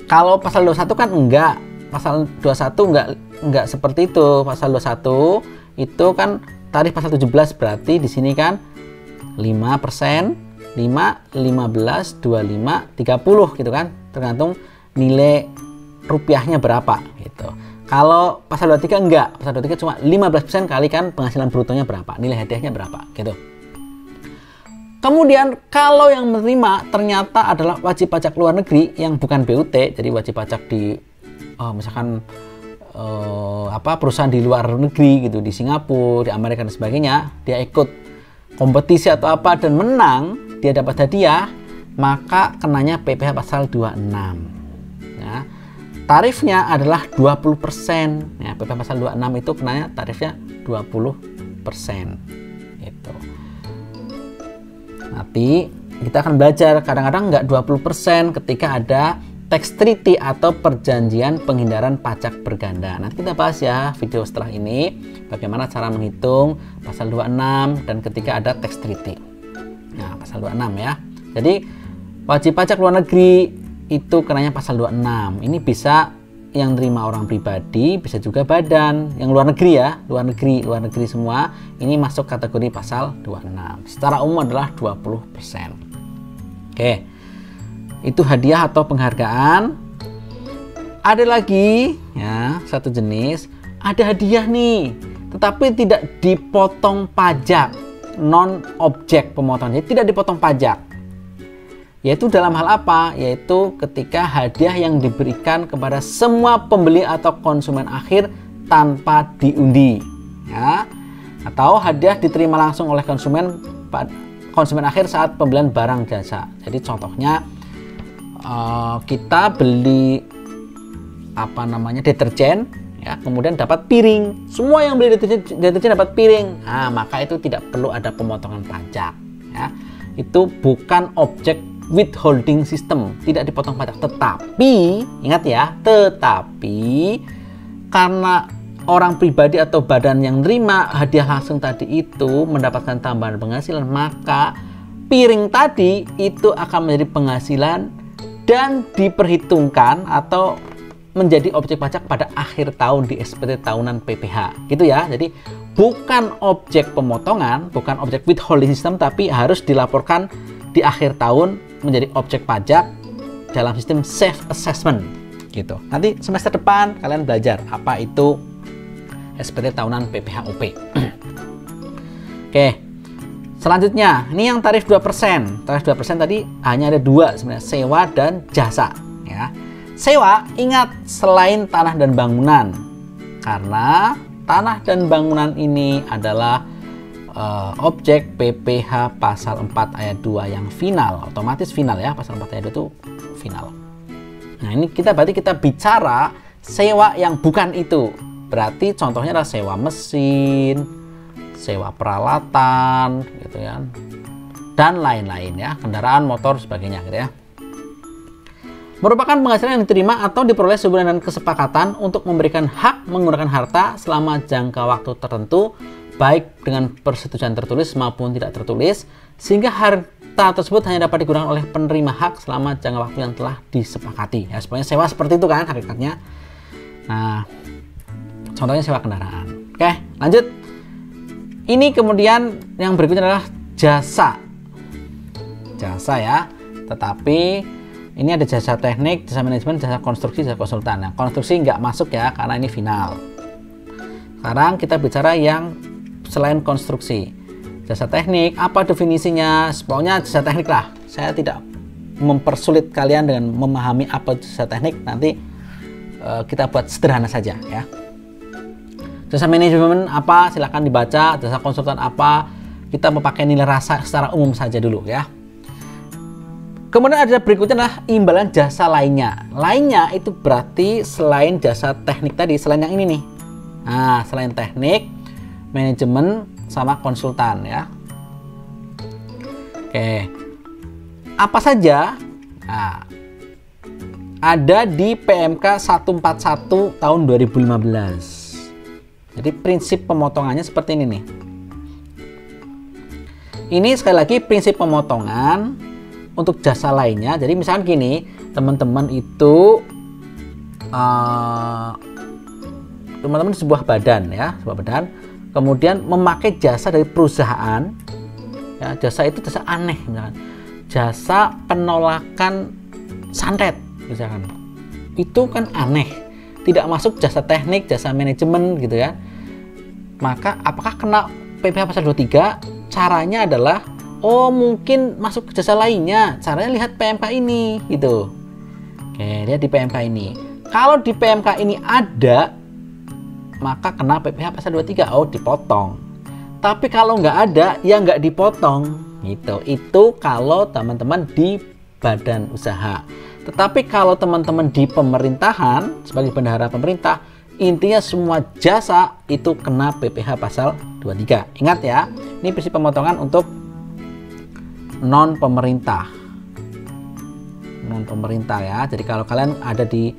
S1: Kalau pasal 21 kan enggak. Pasal 21 enggak seperti itu. Pasal 21 itu kan tarif pasal 17 berarti di sini kan 5%, 5, 15, 25, 30 gitu kan. Tergantung nilai rupiahnya berapa gitu. Kalau pasal 23 enggak, pasal 23 cuma 15% kalikan penghasilan brutonya berapa, nilai hadiahnya berapa gitu. Kemudian kalau yang menerima ternyata adalah wajib pajak luar negeri yang bukan BUT, jadi wajib pajak di misalkan perusahaan di luar negeri gitu, di Singapura, di Amerika dan sebagainya, dia ikut kompetisi atau apa dan menang, dia dapat hadiah, maka kenanya PPh pasal 26 ya. Tarifnya adalah 20% ya, PPh pasal 26 itu kenanya tarifnya 20% itu. Nanti kita akan belajar kadang-kadang nggak 20% ketika ada tax treaty atau perjanjian penghindaran pajak berganda. Nanti kita bahas ya video setelah ini bagaimana cara menghitung pasal 26 dan ketika ada tax treaty. Nah, pasal 26 ya. Jadi wajib pajak luar negeri itu kenanya pasal 26. Ini bisa yang terima orang pribadi, bisa juga badan. Yang luar negeri ya, luar negeri semua ini masuk kategori pasal 26. Secara umum adalah 20%. Oke. Itu hadiah atau penghargaan. Ada lagi ya, satu jenis, ada hadiah nih, tetapi tidak dipotong pajak, non objek pemotongan. Jadi tidak dipotong pajak. Yaitu dalam hal apa? Yaitu ketika hadiah yang diberikan kepada semua pembeli atau konsumen akhir tanpa diundi ya. Atau hadiah diterima langsung oleh konsumen akhir saat pembelian barang jasa. Jadi contohnya kita beli deterjen ya, kemudian dapat piring. Semua yang beli deterjen dapat piring. Nah, maka itu tidak perlu ada pemotongan pajak ya. Itu bukan objek withholding system, tidak dipotong pajak. Tetapi ingat ya, karena orang pribadi atau badan yang nerima hadiah langsung tadi itu mendapatkan tambahan penghasilan, maka piring tadi itu akan menjadi penghasilan dan diperhitungkan atau menjadi objek pajak pada akhir tahun di SPT tahunan PPh gitu ya. Jadi bukan objek pemotongan, bukan objek withholding system, tapi harus dilaporkan di akhir tahun menjadi objek pajak dalam sistem self assessment gitu. Nanti semester depan kalian belajar apa itu SPT tahunan PPh-UP. Oke. Selanjutnya, ini yang tarif 2%. Tarif 2% tadi hanya ada dua sebenarnya, sewa dan jasa ya. Sewa, ingat selain tanah dan bangunan. Karena tanah dan bangunan ini adalah objek PPh pasal 4 ayat 2 yang final, otomatis final ya, pasal 4 ayat 2 itu final. Nah, ini berarti kita bicara sewa yang bukan itu. Berarti contohnya adalah sewa mesin, sewa peralatan gitu ya, dan lain-lain ya, kendaraan, motor, sebagainya gitu ya. Merupakan penghasilan yang diterima atau diperoleh sesuai dengan kesepakatan untuk memberikan hak menggunakan harta selama jangka waktu tertentu, baik dengan persetujuan tertulis maupun tidak tertulis, sehingga harta tersebut hanya dapat digunakan oleh penerima hak selama jangka waktu yang telah disepakati. Ya, sebenarnya sewa seperti itu kan hakikatnya. Nah, contohnya sewa kendaraan. Oke, lanjut. Ini kemudian yang berikutnya adalah jasa. Jasa ya, tetapi ini ada jasa teknik, jasa manajemen, jasa konstruksi, jasa konsultan. Nah, konstruksi nggak masuk ya, karena ini final. Sekarang kita bicara yang selain konstruksi. Jasa teknik, apa definisinya? Pokoknya jasa teknik lah. Saya tidak mempersulit kalian dengan memahami apa itu jasa teknik, nanti kita buat sederhana saja ya. Jasa manajemen apa, silakan dibaca. Jasa konsultan apa, kita memakai nilai rasa secara umum saja dulu ya. Kemudian ada berikutnya adalah imbalan jasa lainnya. Lainnya itu berarti selain jasa teknik tadi, selain yang ini nih. Nah, selain teknik, manajemen sama konsultan ya. Oke. Apa saja? Nah, ada di PMK 141 tahun 2015. Jadi prinsip pemotongannya seperti ini nih. Ini sekali lagi prinsip pemotongan untuk jasa lainnya. Jadi misalkan gini, teman-teman itu teman-teman sebuah badan ya, sebuah badan, kemudian memakai jasa dari perusahaan. Ya, jasa itu jasa aneh, misalkan jasa penolakan santet, misalkan. Itu kan aneh, tidak masuk jasa teknik, jasa manajemen gitu ya. Maka apakah kena PPh pasal 23? Caranya adalah, oh mungkin masuk ke jasa lainnya. Caranya lihat PMK ini gitu. Oke, lihat di PMK ini. Kalau di PMK ini ada, maka kena PPh pasal 23. Oh, dipotong. Tapi kalau nggak ada, ya nggak dipotong gitu. Itu kalau teman-teman di badan usaha. Tetapi kalau teman-teman di pemerintahan sebagai bendahara pemerintah, intinya semua jasa itu kena PPh pasal 23. Ingat ya, ini prinsip pemotongan untuk non pemerintah ya. Jadi kalau kalian ada di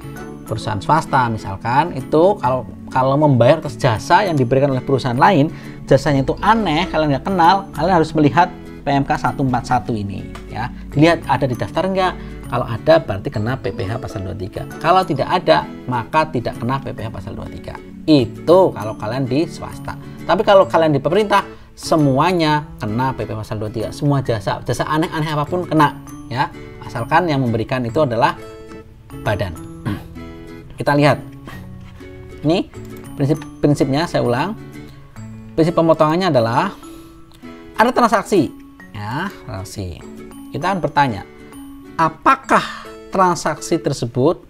S1: perusahaan swasta misalkan, itu kalau membayar atas jasa yang diberikan oleh perusahaan lain, jasanya itu aneh, kalian nggak kenal, kalian harus melihat PMK 141 ini ya. Dilihat ada di daftar enggak. Kalau ada berarti kena PPh pasal 23. Kalau tidak ada, maka tidak kena PPh pasal 23. Itu kalau kalian di swasta. Tapi kalau kalian di pemerintah, semuanya kena PPh pasal 23. Semua jasa aneh-aneh apapun kena ya. Asalkan yang memberikan itu adalah badan. Kita lihat. Ini prinsipnya, saya ulang. Prinsip pemotongannya adalah ada transaksi ya, transaksi. Kita akan bertanya, apakah transaksi tersebut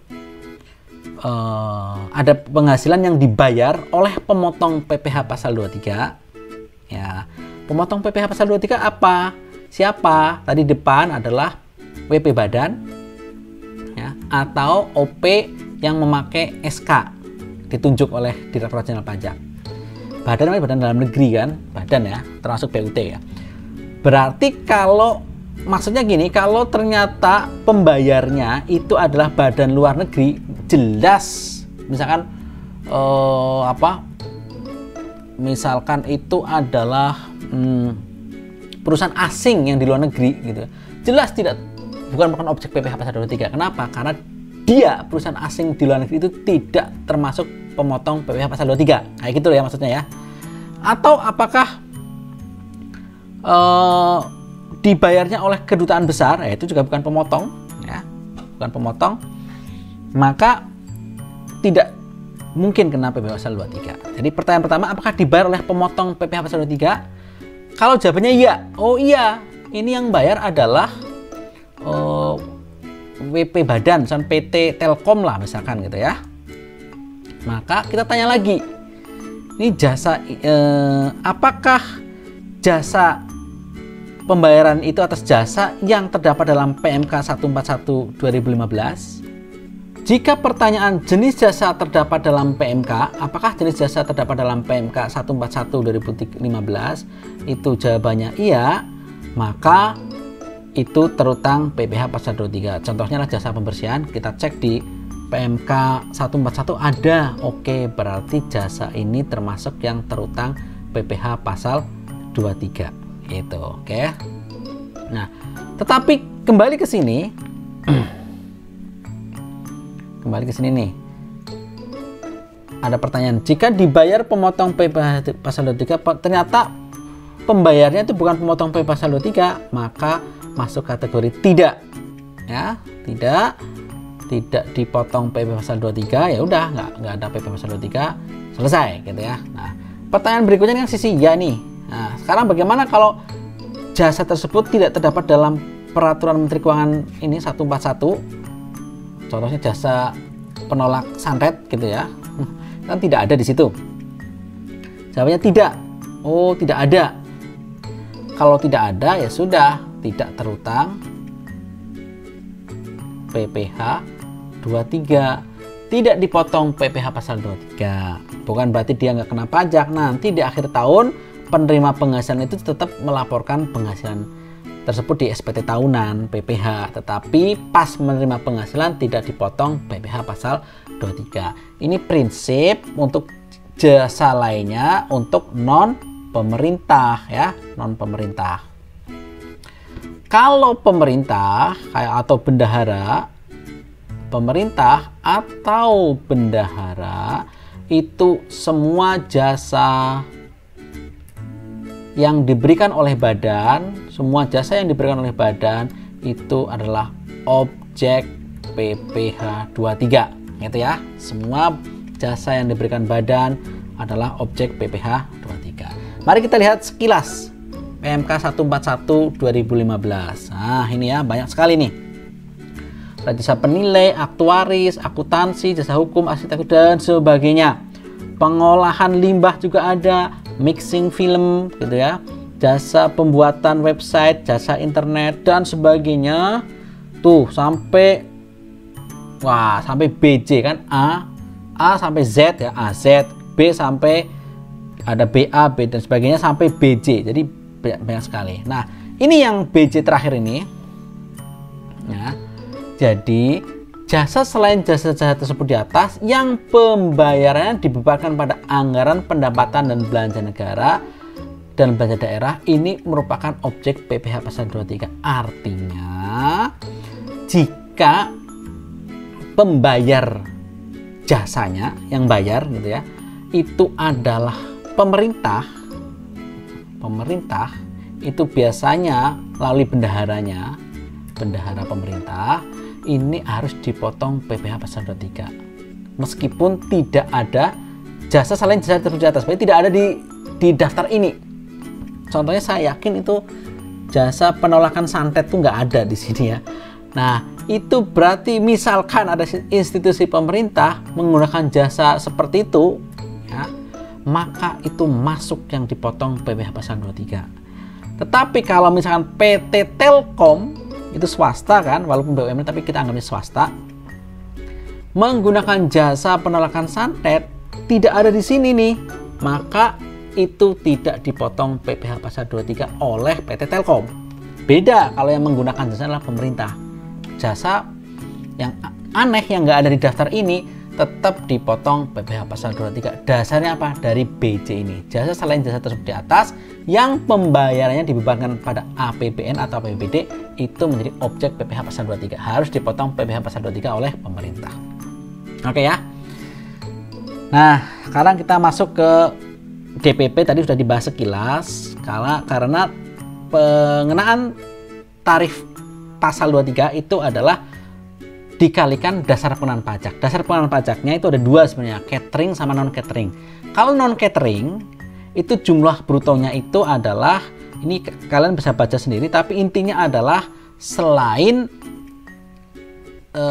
S1: ada penghasilan yang dibayar oleh pemotong PPh pasal 23 ya. Pemotong PPh pasal 23 apa? Siapa? Tadi depan adalah WP badan ya, atau OP yang memakai SK ditunjuk oleh Direktorat Jenderal Pajak. Badan dalam negeri kan, badan ya, termasuk BUT ya. Berarti kalau maksudnya gini, kalau ternyata pembayarnya itu adalah badan luar negeri, jelas misalkan misalkan itu adalah perusahaan asing yang di luar negeri gitu, jelas bukan objek PPh pasal 23. Kenapa? Karena dia perusahaan asing di luar negeri itu tidak termasuk pemotong PPh pasal 23. Kayak gitu ya maksudnya ya. Atau apakah dibayarnya oleh kedutaan besar, itu juga bukan pemotong ya, bukan pemotong, maka tidak mungkin kena PPh pasal 23. Jadi pertanyaan pertama, apakah dibayar oleh pemotong PPh pasal 23? Kalau jawabannya iya, oh iya, ini yang bayar adalah WP badan, misalkan PT Telkom lah misalkan gitu ya. Maka kita tanya lagi, ini jasa apakah jasa pembayaran itu atas jasa yang terdapat dalam PMK 141 2015? Jika pertanyaan jenis jasa terdapat dalam PMK, apakah jenis jasa terdapat dalam PMK 141 2015? Itu jawabannya iya, maka itu terutang PPh pasal 23. Contohnya adalah jasa pembersihan, kita cek di PMK 141 ada, oke, berarti jasa ini termasuk yang terutang PPh pasal 23. Itu, oke. Nah, tetapi kembali ke sini. Kembali ke sini nih. Ada pertanyaan, jika dibayar pemotong PPh pasal 23 ternyata pembayarnya itu bukan pemotong PPh pasal 23, maka masuk kategori tidak ya, tidak dipotong PPh pasal 23, ya udah nggak ada PPh pasal 23, selesai gitu ya. Nah, pertanyaan berikutnya kan sisi ya nih. Nah, sekarang bagaimana kalau jasa tersebut tidak terdapat dalam peraturan Menteri Keuangan ini 141, contohnya jasa penolak santet gitu ya, kan tidak ada di situ. Jawabannya tidak. Oh, tidak ada. Kalau tidak ada ya sudah, tidak terutang PPh 23, tidak dipotong PPh pasal 23. Bukan berarti dia nggak kena pajak. Nanti di akhir tahun penerima penghasilan itu tetap melaporkan penghasilan tersebut di SPT tahunan PPh, tetapi pas menerima penghasilan tidak dipotong PPh pasal 23. Ini prinsip untuk jasa lainnya untuk non pemerintah ya, non pemerintah. Kalau pemerintah kayak atau bendahara, pemerintah atau bendahara itu semua jasa yang diberikan oleh badan, semua jasa yang diberikan oleh badan itu adalah objek PPh 23 gitu ya. Semua jasa yang diberikan badan adalah objek PPh 23. Mari kita lihat sekilas PMK 141 2015. Nah, ini ya, banyak sekali nih. Jasa penilai, aktuaris, akuntansi, jasa hukum, arsitektur dan sebagainya. Pengolahan limbah juga ada, mixing film gitu ya. Jasa pembuatan website, jasa internet dan sebagainya. Tuh, sampai sampai BJ kan, A sampai Z ya, AZ, B sampai ada BA, B dan sebagainya sampai BJ. Jadi banyak sekali. Nah, ini yang BJ terakhir ini. Ya. Jadi, jasa selain jasa-jasa tersebut di atas yang pembayarannya dibebankan pada anggaran pendapatan dan belanja negara dan belanja daerah ini merupakan objek PPh pasal 23. Artinya, jika pembayar jasanya yang bayar gitu ya, itu adalah pemerintah itu biasanya melalui bendaharanya, bendahara pemerintah, ini harus dipotong PPh pasal 23 meskipun tidak ada jasa selain jasa tersebut di atas, berarti tidak ada di daftar ini. Contohnya saya yakin itu jasa penolakan santet tuh nggak ada di sini ya. Nah, itu berarti misalkan ada institusi pemerintah menggunakan jasa seperti itu ya, maka itu masuk yang dipotong PPh pasal 23. Tetapi kalau misalkan PT Telkom itu swasta kan, walaupun BUMN tapi kita anggapnya swasta, menggunakan jasa penolakan santet tidak ada di sini nih, maka itu tidak dipotong PPh pasal 23 oleh PT Telkom. Beda kalau yang menggunakan jasa adalah pemerintah. Jasa yang aneh yang nggak ada di daftar ini tetap dipotong PPh pasal 23. Dasarnya apa? Dari BJ ini. Jasa selain jasa tersebut di atas yang pembayarannya dibebankan pada APBN atau APBD itu menjadi objek PPh pasal 23. Harus dipotong PPh pasal 23 oleh pemerintah. Oke ya. Nah, sekarang kita masuk ke DPP. Tadi sudah dibahas sekilas karena pengenaan tarif pasal 23 itu adalah dikalikan dasar pengenaan pajak. Dasar pengenaan pajaknya itu ada dua sebenarnya, catering sama non catering. Kalau non catering itu jumlah brutonya itu adalah, ini kalian bisa baca sendiri, tapi intinya adalah selain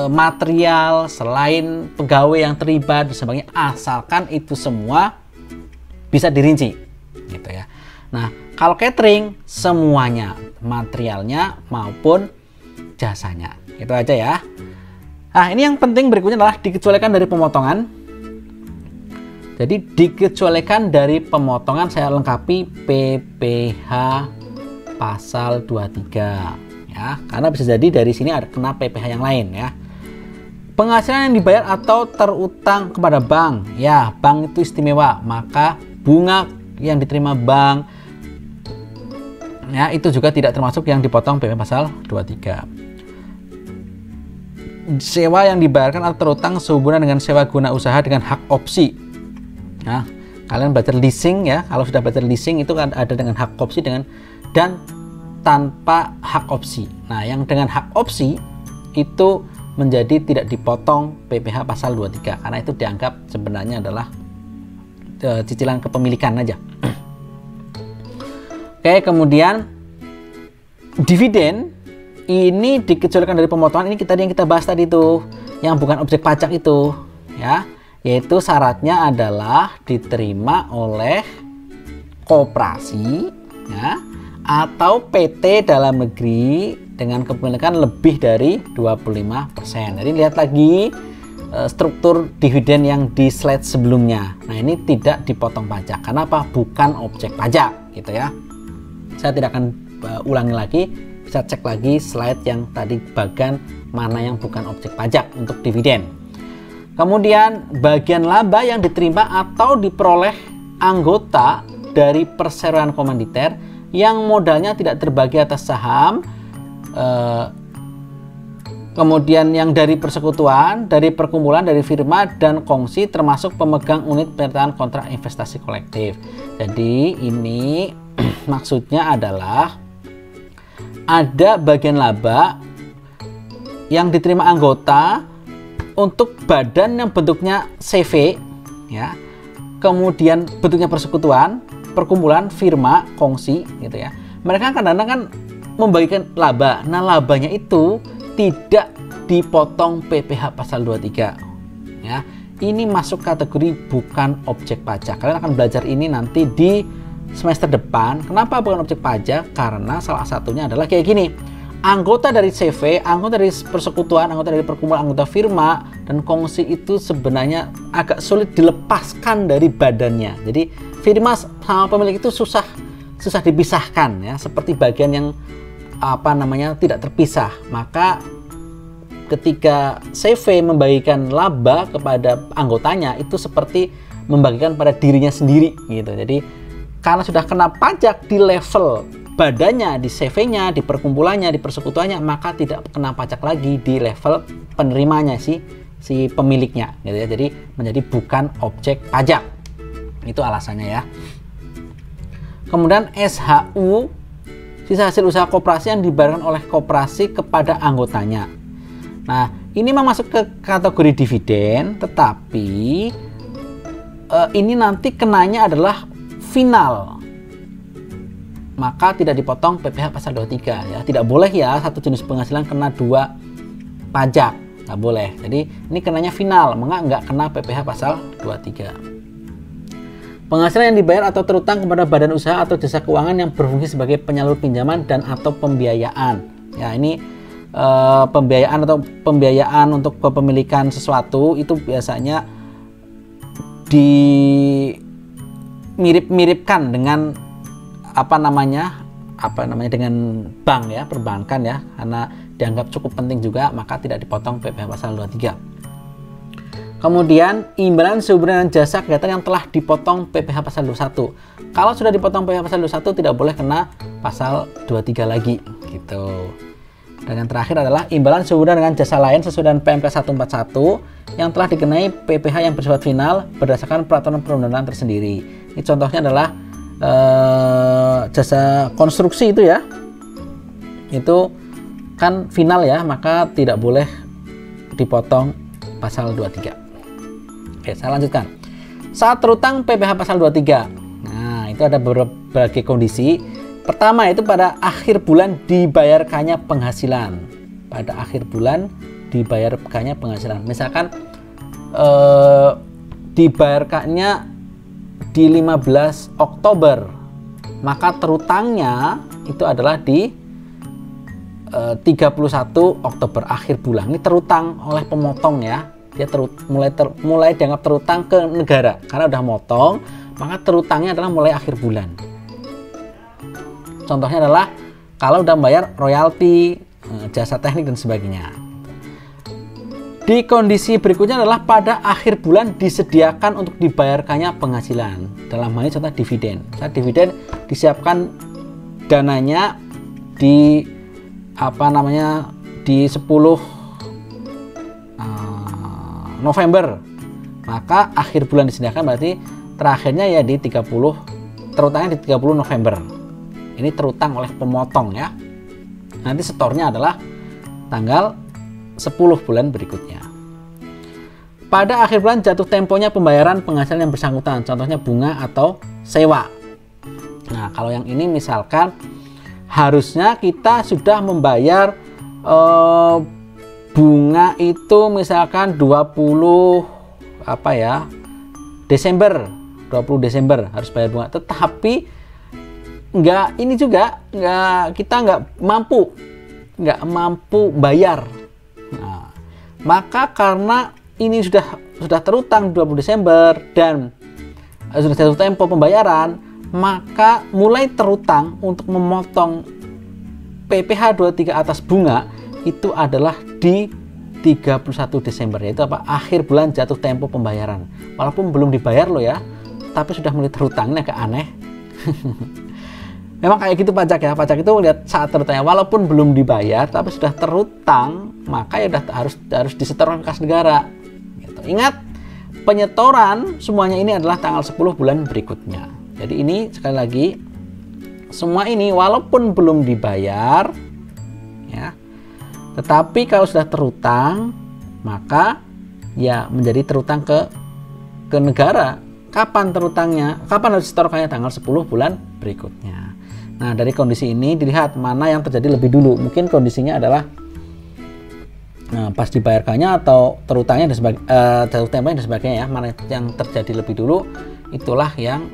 S1: material, selain pegawai yang terlibat dan sebagainya, asalkan itu semua bisa dirinci gitu ya. Nah, kalau catering semuanya, materialnya maupun jasanya. Itu aja ya. Nah, ini yang penting berikutnya adalah dikecualikan dari pemotongan. Jadi dikecualikan dari pemotongan saya lengkapi PPh pasal 23 ya. Karena bisa jadi dari sini ada kena PPh yang lain ya. Penghasilan yang dibayar atau terutang kepada bank. Ya, bank itu istimewa, maka bunga yang diterima bank ya itu juga tidak termasuk yang dipotong PPh pasal 23. Sewa yang dibayarkan atau terutang sehubungan dengan sewa guna usaha dengan hak opsi. Nah, kalian belajar leasing ya. Kalau sudah belajar leasing itu kan ada dengan hak opsi dan tanpa hak opsi. Nah, yang dengan hak opsi itu menjadi tidak dipotong PPh pasal 23 karena itu dianggap sebenarnya adalah cicilan kepemilikan aja. Oke, kemudian dividen ini dikecualikan dari pemotongan. Ini tadi yang kita bahas tadi itu, yang bukan objek pajak itu, ya, yaitu syaratnya adalah diterima oleh koperasi, ya, atau PT dalam negeri dengan kepemilikan lebih dari 25%. Jadi lihat lagi struktur dividen yang di slide sebelumnya. Nah, ini tidak dipotong pajak. Karena apa? Bukan objek pajak, gitu ya. Saya tidak akan ulangi lagi. Bisa cek lagi slide yang tadi bagian mana yang bukan objek pajak untuk dividen. Kemudian bagian laba yang diterima atau diperoleh anggota dari perseroan komanditer yang modalnya tidak terbagi atas saham, kemudian yang dari persekutuan, dari perkumpulan, dari firma dan kongsi, termasuk pemegang unit penyertaan kontrak investasi kolektif. Jadi ini maksudnya adalah ada bagian laba yang diterima anggota untuk badan yang bentuknya CV, ya, kemudian bentuknya persekutuan, perkumpulan, firma, kongsi, gitu ya. Mereka kadang-kadang kan membagikan laba. Nah, labanya itu tidak dipotong PPh pasal 23, ya. Ini masuk kategori bukan objek pajak. Kalian akan belajar ini nanti di semester depan. Kenapa bukan objek pajak? Karena salah satunya adalah kayak gini. Anggota dari CV, anggota dari persekutuan, anggota dari perkumpulan, anggota firma dan kongsi itu sebenarnya agak sulit dilepaskan dari badannya. Jadi firma sama pemilik itu susah dipisahkan, ya, seperti bagian yang tidak terpisah. Maka ketika CV membagikan laba kepada anggotanya itu seperti membagikan pada dirinya sendiri, gitu. Jadi karena sudah kena pajak di level badannya, di CV-nya, di perkumpulannya, di persekutuannya, maka tidak kena pajak lagi di level penerimanya si pemiliknya, gitu ya. Jadi menjadi bukan objek pajak. Itu alasannya, ya. Kemudian SHU, sisa hasil usaha koperasi yang dibayarkan oleh koperasi kepada anggotanya. Nah, ini memang masuk ke kategori dividen, tetapi ini nanti kenanya adalah final, maka tidak dipotong PPh pasal 23, ya. Tidak boleh, ya, satu jenis penghasilan kena dua pajak, nggak boleh. Jadi ini kenanya final, maka nggak kena PPh pasal 23. Penghasilan yang dibayar atau terutang kepada badan usaha atau jasa keuangan yang berfungsi sebagai penyalur pinjaman dan atau pembiayaan, ya. Ini pembiayaan untuk kepemilikan sesuatu itu biasanya mirip-miripkan dengan dengan bank, ya, perbankan, ya, karena dianggap cukup penting juga, maka tidak dipotong PPh pasal 23. Kemudian imbalan sehubungan dengan jasa kegiatan yang telah dipotong PPh pasal 21. Kalau sudah dipotong PPh pasal 21 tidak boleh kena pasal 23 lagi, gitu. Dan yang terakhir adalah imbalan sehubungan dengan jasa lain sesuai dengan PMK 141 yang telah dikenai PPh yang bersifat final berdasarkan peraturan perundang-undangan tersendiri. Ini contohnya adalah jasa konstruksi itu, ya. Itu kan final, ya, maka tidak boleh dipotong pasal 23. Oke, saya lanjutkan. Saat terutang PPh pasal 23. Nah, itu ada berbagai kondisi. Pertama itu pada akhir bulan dibayarkannya penghasilan. Pada akhir bulan dibayarkannya penghasilan. Misalkan dibayarkannya di 15 Oktober, maka terutangnya itu adalah di 31 Oktober akhir bulan. Ini terutang oleh pemotong, ya. Dia mulai dianggap terutang ke negara karena udah motong, maka terutangnya adalah mulai akhir bulan. Contohnya adalah kalau udah membayar royalti, jasa teknik dan sebagainya. Di kondisi berikutnya adalah pada akhir bulan disediakan untuk dibayarkannya penghasilan. Dalam hal ini contoh dividen. Dividen disiapkan dananya di di 10 November. Maka akhir bulan disediakan berarti terakhirnya ya di 30, terutangnya di 30 November. Ini terutang oleh pemotong, ya. Nanti setornya adalah tanggal 10 bulan berikutnya. Pada akhir bulan jatuh temponya pembayaran penghasilan yang bersangkutan, contohnya bunga atau sewa. Nah, kalau yang ini misalkan harusnya kita sudah membayar bunga itu misalkan 20 Desember, 20 Desember harus bayar bunga, tetapi kita nggak mampu bayar. Nah, maka karena ini sudah terutang 20 Desember dan sudah jatuh tempo pembayaran, maka mulai terutang untuk memotong PPh 23 atas bunga itu adalah di 31 Desember, yaitu akhir bulan jatuh tempo pembayaran. Walaupun belum dibayar loh ya, tapi sudah mulai terutang. Ini agak aneh. Memang kayak gitu pajak ya. Pajak itu lihat saat terutangnya, walaupun belum dibayar tapi sudah terutang, maka ya harus disetorkan ke kas negara. Gitu. Ingat, penyetoran semuanya ini adalah tanggal 10 bulan berikutnya. Jadi ini sekali lagi, semua ini walaupun belum dibayar ya, tetapi kalau sudah terutang, maka ya menjadi terutang ke negara. Kapan terutangnya? Kapan harus disetorkannya? Tanggal 10 bulan berikutnya. Nah, dari kondisi ini dilihat mana yang terjadi lebih dulu. Mungkin kondisinya adalah pas dibayarkannya atau terutangnya jatuh temponya dan sebagainya ya. Mana yang terjadi lebih dulu, itulah yang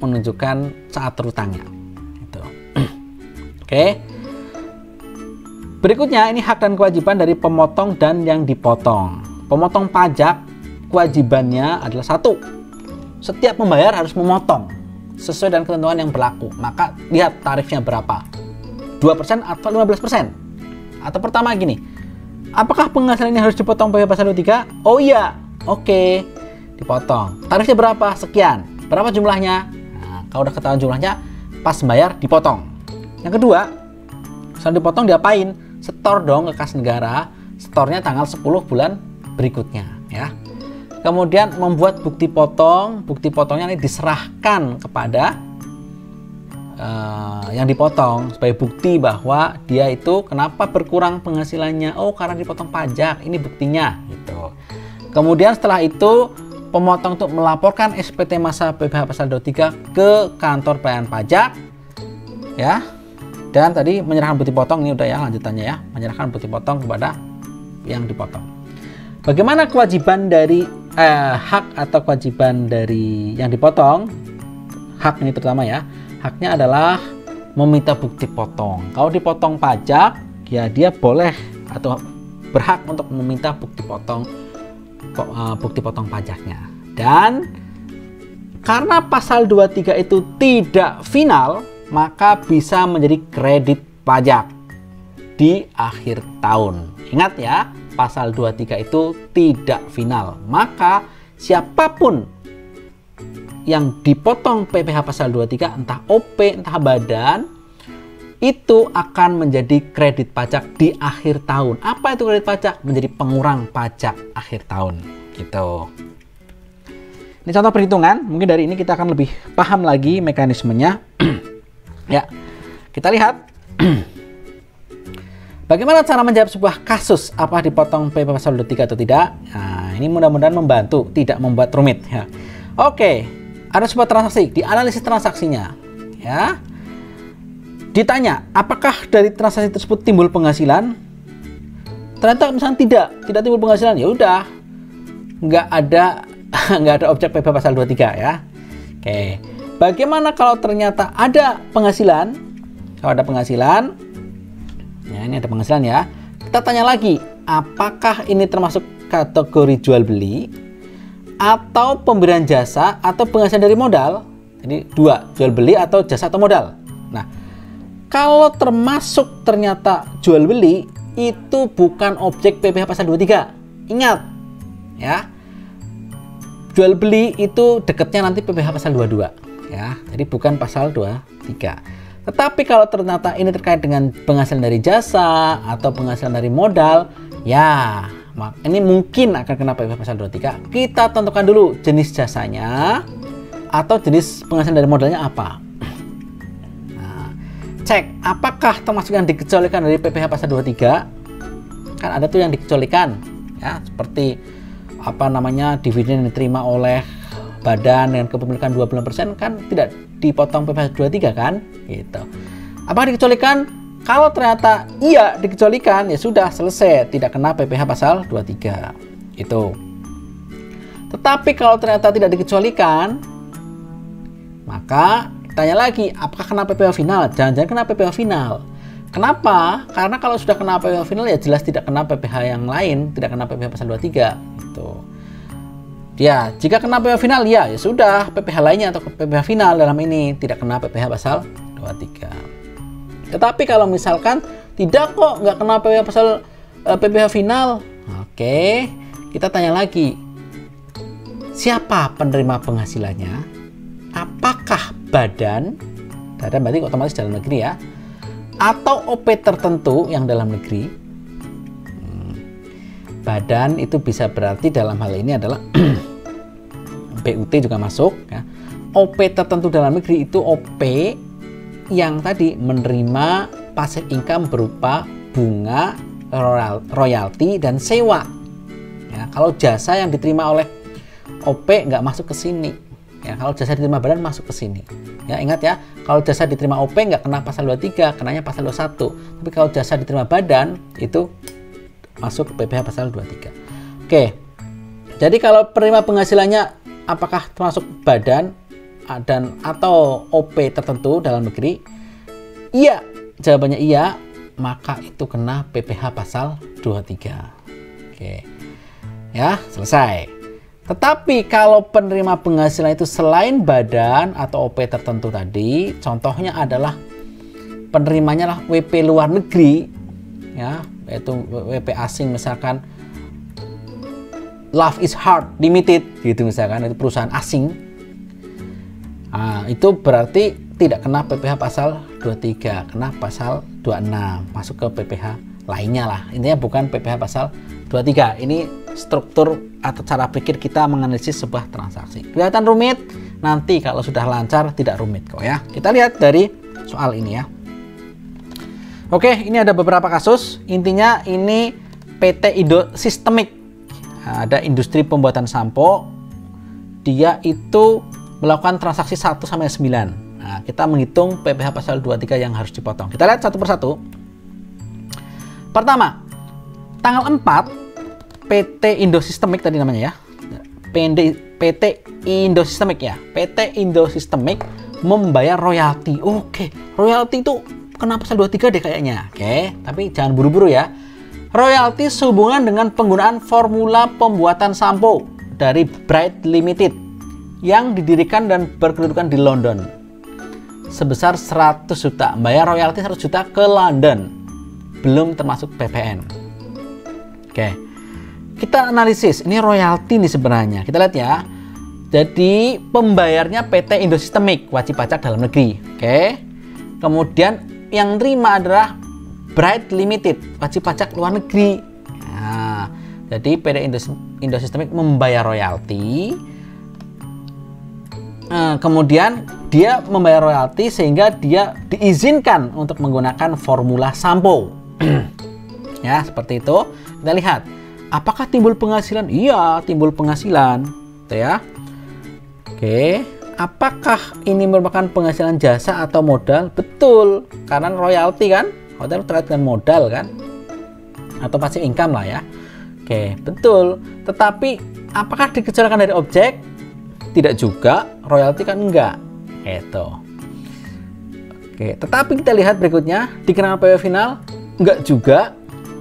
S1: menunjukkan saat terutangnya. Gitu. Oke. Berikutnya ini hak dan kewajiban dari pemotong dan yang dipotong. Pemotong pajak kewajibannya adalah 1. Setiap pembayar harus memotong sesuai dengan ketentuan yang berlaku. Maka lihat tarifnya berapa, 2% atau 15%. Atau pertama gini, apakah penghasilan ini harus dipotong PPh pasal 23? Oh iya, oke, dipotong. Tarifnya berapa? Sekian. Berapa jumlahnya? Nah, kalau udah ketahuan jumlahnya, pas bayar dipotong. Yang kedua, setelah dipotong diapain? Setor dong ke kas negara. Setornya tanggal 10 bulan berikutnya ya. Kemudian membuat bukti potong. Bukti potongnya ini diserahkan kepada yang dipotong sebagai bukti bahwa dia itu kenapa berkurang penghasilannya. Oh, karena dipotong pajak. Ini buktinya gitu. Kemudian setelah itu pemotong untuk melaporkan SPT masa PPh pasal 23 ke kantor pelayanan pajak ya. Dan tadi menyerahkan bukti potong, ini udah ya lanjutannya ya, menyerahkan bukti potong kepada yang dipotong. Bagaimana kewajiban dari hak atau kewajiban dari yang dipotong? Hak ini terutama ya, haknya adalah meminta bukti potong. Kalau dipotong pajak, ya dia boleh atau berhak untuk meminta bukti potong pajaknya. Dan karena pasal 23 itu tidak final, maka bisa menjadi kredit pajak di akhir tahun. Ingat ya, pasal 23 itu tidak final. Maka siapapun yang dipotong PPh pasal 23, entah OP, entah badan, itu akan menjadi kredit pajak di akhir tahun. Apa itu kredit pajak? Menjadi pengurang pajak akhir tahun. Gitu. Ini contoh perhitungan. Mungkin dari ini kita akan lebih paham lagi mekanismenya. Ya, kita lihat bagaimana cara menjawab sebuah kasus, apa dipotong PPh pasal 23 atau tidak. Nah, ini mudah-mudahan membantu, tidak membuat rumit ya. Oke, ada sebuah transaksi, dianalisis transaksinya ya. Ditanya, apakah dari transaksi tersebut timbul penghasilan? Ternyata misalnya tidak timbul penghasilan, ya udah nggak ada objek PPh pasal 23 ya. Oke. Bagaimana kalau ternyata ada penghasilan? Kalau ada penghasilan, ya ini ada penghasilan ya. Kita tanya lagi, apakah ini termasuk kategori jual beli atau pemberian jasa atau penghasilan dari modal? Jadi dua, jual beli atau jasa atau modal. Nah, kalau termasuk ternyata jual beli, itu bukan objek PPh pasal 23. Ingat ya, jual beli itu dekatnya nanti PPh pasal 22. Ya, jadi bukan pasal 23. Tetapi kalau ternyata ini terkait dengan penghasilan dari jasa atau penghasilan dari modal, ya ini mungkin akan kena PPh pasal 23. Kita tentukan dulu jenis jasanya atau jenis penghasilan dari modalnya apa. Nah, cek apakah termasuk yang dikecualikan dari PPh pasal 23. Kan ada tuh yang dikecualikan ya, seperti dividen yang diterima oleh badan dengan kepemilikan 20% kan tidak dipotong PPh 23 kan gitu. Apakah dikecualikan? Kalau ternyata iya dikecualikan, ya sudah selesai, tidak kena PPh pasal 23. Itu. Tetapi kalau ternyata tidak dikecualikan, maka tanya lagi, apakah kena PPh final? Jangan-jangan kena PPh final. Kenapa? Karena kalau sudah kena PPh final ya jelas tidak kena PPh yang lain, tidak kena PPh pasal 23. Gitu. Ya, jika kena PPh final ya sudah, PPh lainnya atau PPh final dalam ini tidak kena PPh pasal 23. Tetapi kalau misalkan tidak kok, nggak kena PPh final, oke, kita tanya lagi, siapa penerima penghasilannya? Apakah badan berarti otomatis dalam negeri ya, atau OP tertentu yang dalam negeri? Badan itu bisa berarti dalam hal ini adalah BUT juga masuk ya. OP tertentu dalam negeri itu OP yang tadi menerima passive income berupa bunga, royalti, dan sewa ya. Kalau jasa yang diterima oleh OP nggak masuk ke sini ya. Kalau jasa diterima badan masuk ke sini ya. Ingat ya, kalau jasa diterima OP nggak kena pasal 23, kenanya pasal 21. Tapi kalau jasa diterima badan itu masuk ke PPh pasal 23. Oke, jadi kalau penerima penghasilannya apakah termasuk badan dan atau OP tertentu dalam negeri? Iya, jawabannya iya, maka itu kena PPh pasal 23. Oke, ya selesai. Tetapi kalau penerima penghasilan itu selain badan atau OP tertentu tadi, contohnya adalah penerimanya lah WP luar negeri ya, yaitu WP asing, misalkan Love is Hard Limited gitu misalkan, itu perusahaan asing. Nah, itu berarti tidak kena PPh pasal 23, kena pasal 26, masuk ke PPh lainnya lah. Intinya bukan PPh pasal 23. Ini struktur atau cara pikir kita menganalisis sebuah transaksi. Kelihatan rumit? Nanti kalau sudah lancar tidak rumit kok ya. Kita lihat dari soal ini ya. Oke, ini ada beberapa kasus. Intinya ini PT Indo Sistemik. Nah, ada industri pembuatan sampo. Dia itu melakukan transaksi 1 sampai 9. Nah, kita menghitung PPh pasal 23 yang harus dipotong. Kita lihat satu persatu. Pertama, tanggal 4 PT Indo Sistemik tadi namanya ya. PT Indo Sistemik ya. PT Indo Sistemik membayar royalti. Oke, royalti itu kena pasal 23 deh kayaknya. Oke, tapi jangan buru-buru ya. Royalti sehubungan dengan penggunaan formula pembuatan sampo dari Bright Limited yang didirikan dan berkedudukan di London sebesar 100 juta. Bayar royalti 100 juta ke London, belum termasuk PPN. Oke, kita analisis ini royalti nih sebenarnya. Kita lihat ya. Jadi pembayarnya PT Indo Sistemik, wajib pajak dalam negeri. Oke. Kemudian yang terima adalah Bright Limited, wajib pajak luar negeri. Nah, jadi PT Indo Sistemik membayar royalti. Kemudian dia membayar royalti sehingga dia diizinkan untuk menggunakan formula sampo. Ya, seperti itu. Kita lihat, apakah timbul penghasilan? Iya, timbul penghasilan. Gitu ya. Oke, apakah ini merupakan penghasilan jasa atau modal? Betul, karena royalti kan, hotel terkait dengan modal kan, atau passive income lah ya. Oke, betul. Tetapi apakah dikecualikan dari objek? Tidak juga, royalti kan enggak. Gitu. Oke, tetapi kita lihat berikutnya, dikenakan PPh final? Enggak juga.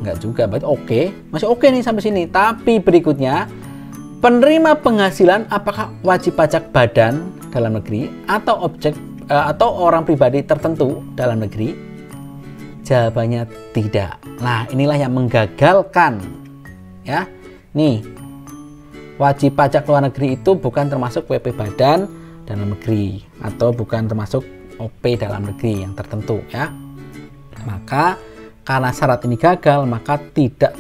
S1: Enggak juga, berarti oke. Masih oke nih sampai sini. Tapi berikutnya, penerima penghasilan apakah wajib pajak badan dalam negeri atau objek atau orang pribadi tertentu dalam negeri? Jawabannya tidak. Nah, inilah yang menggagalkan. Ya. Nih, wajib pajak luar negeri itu bukan termasuk WP badan dalam negeri atau bukan termasuk OP dalam negeri yang tertentu ya. Maka karena syarat ini gagal, maka tidak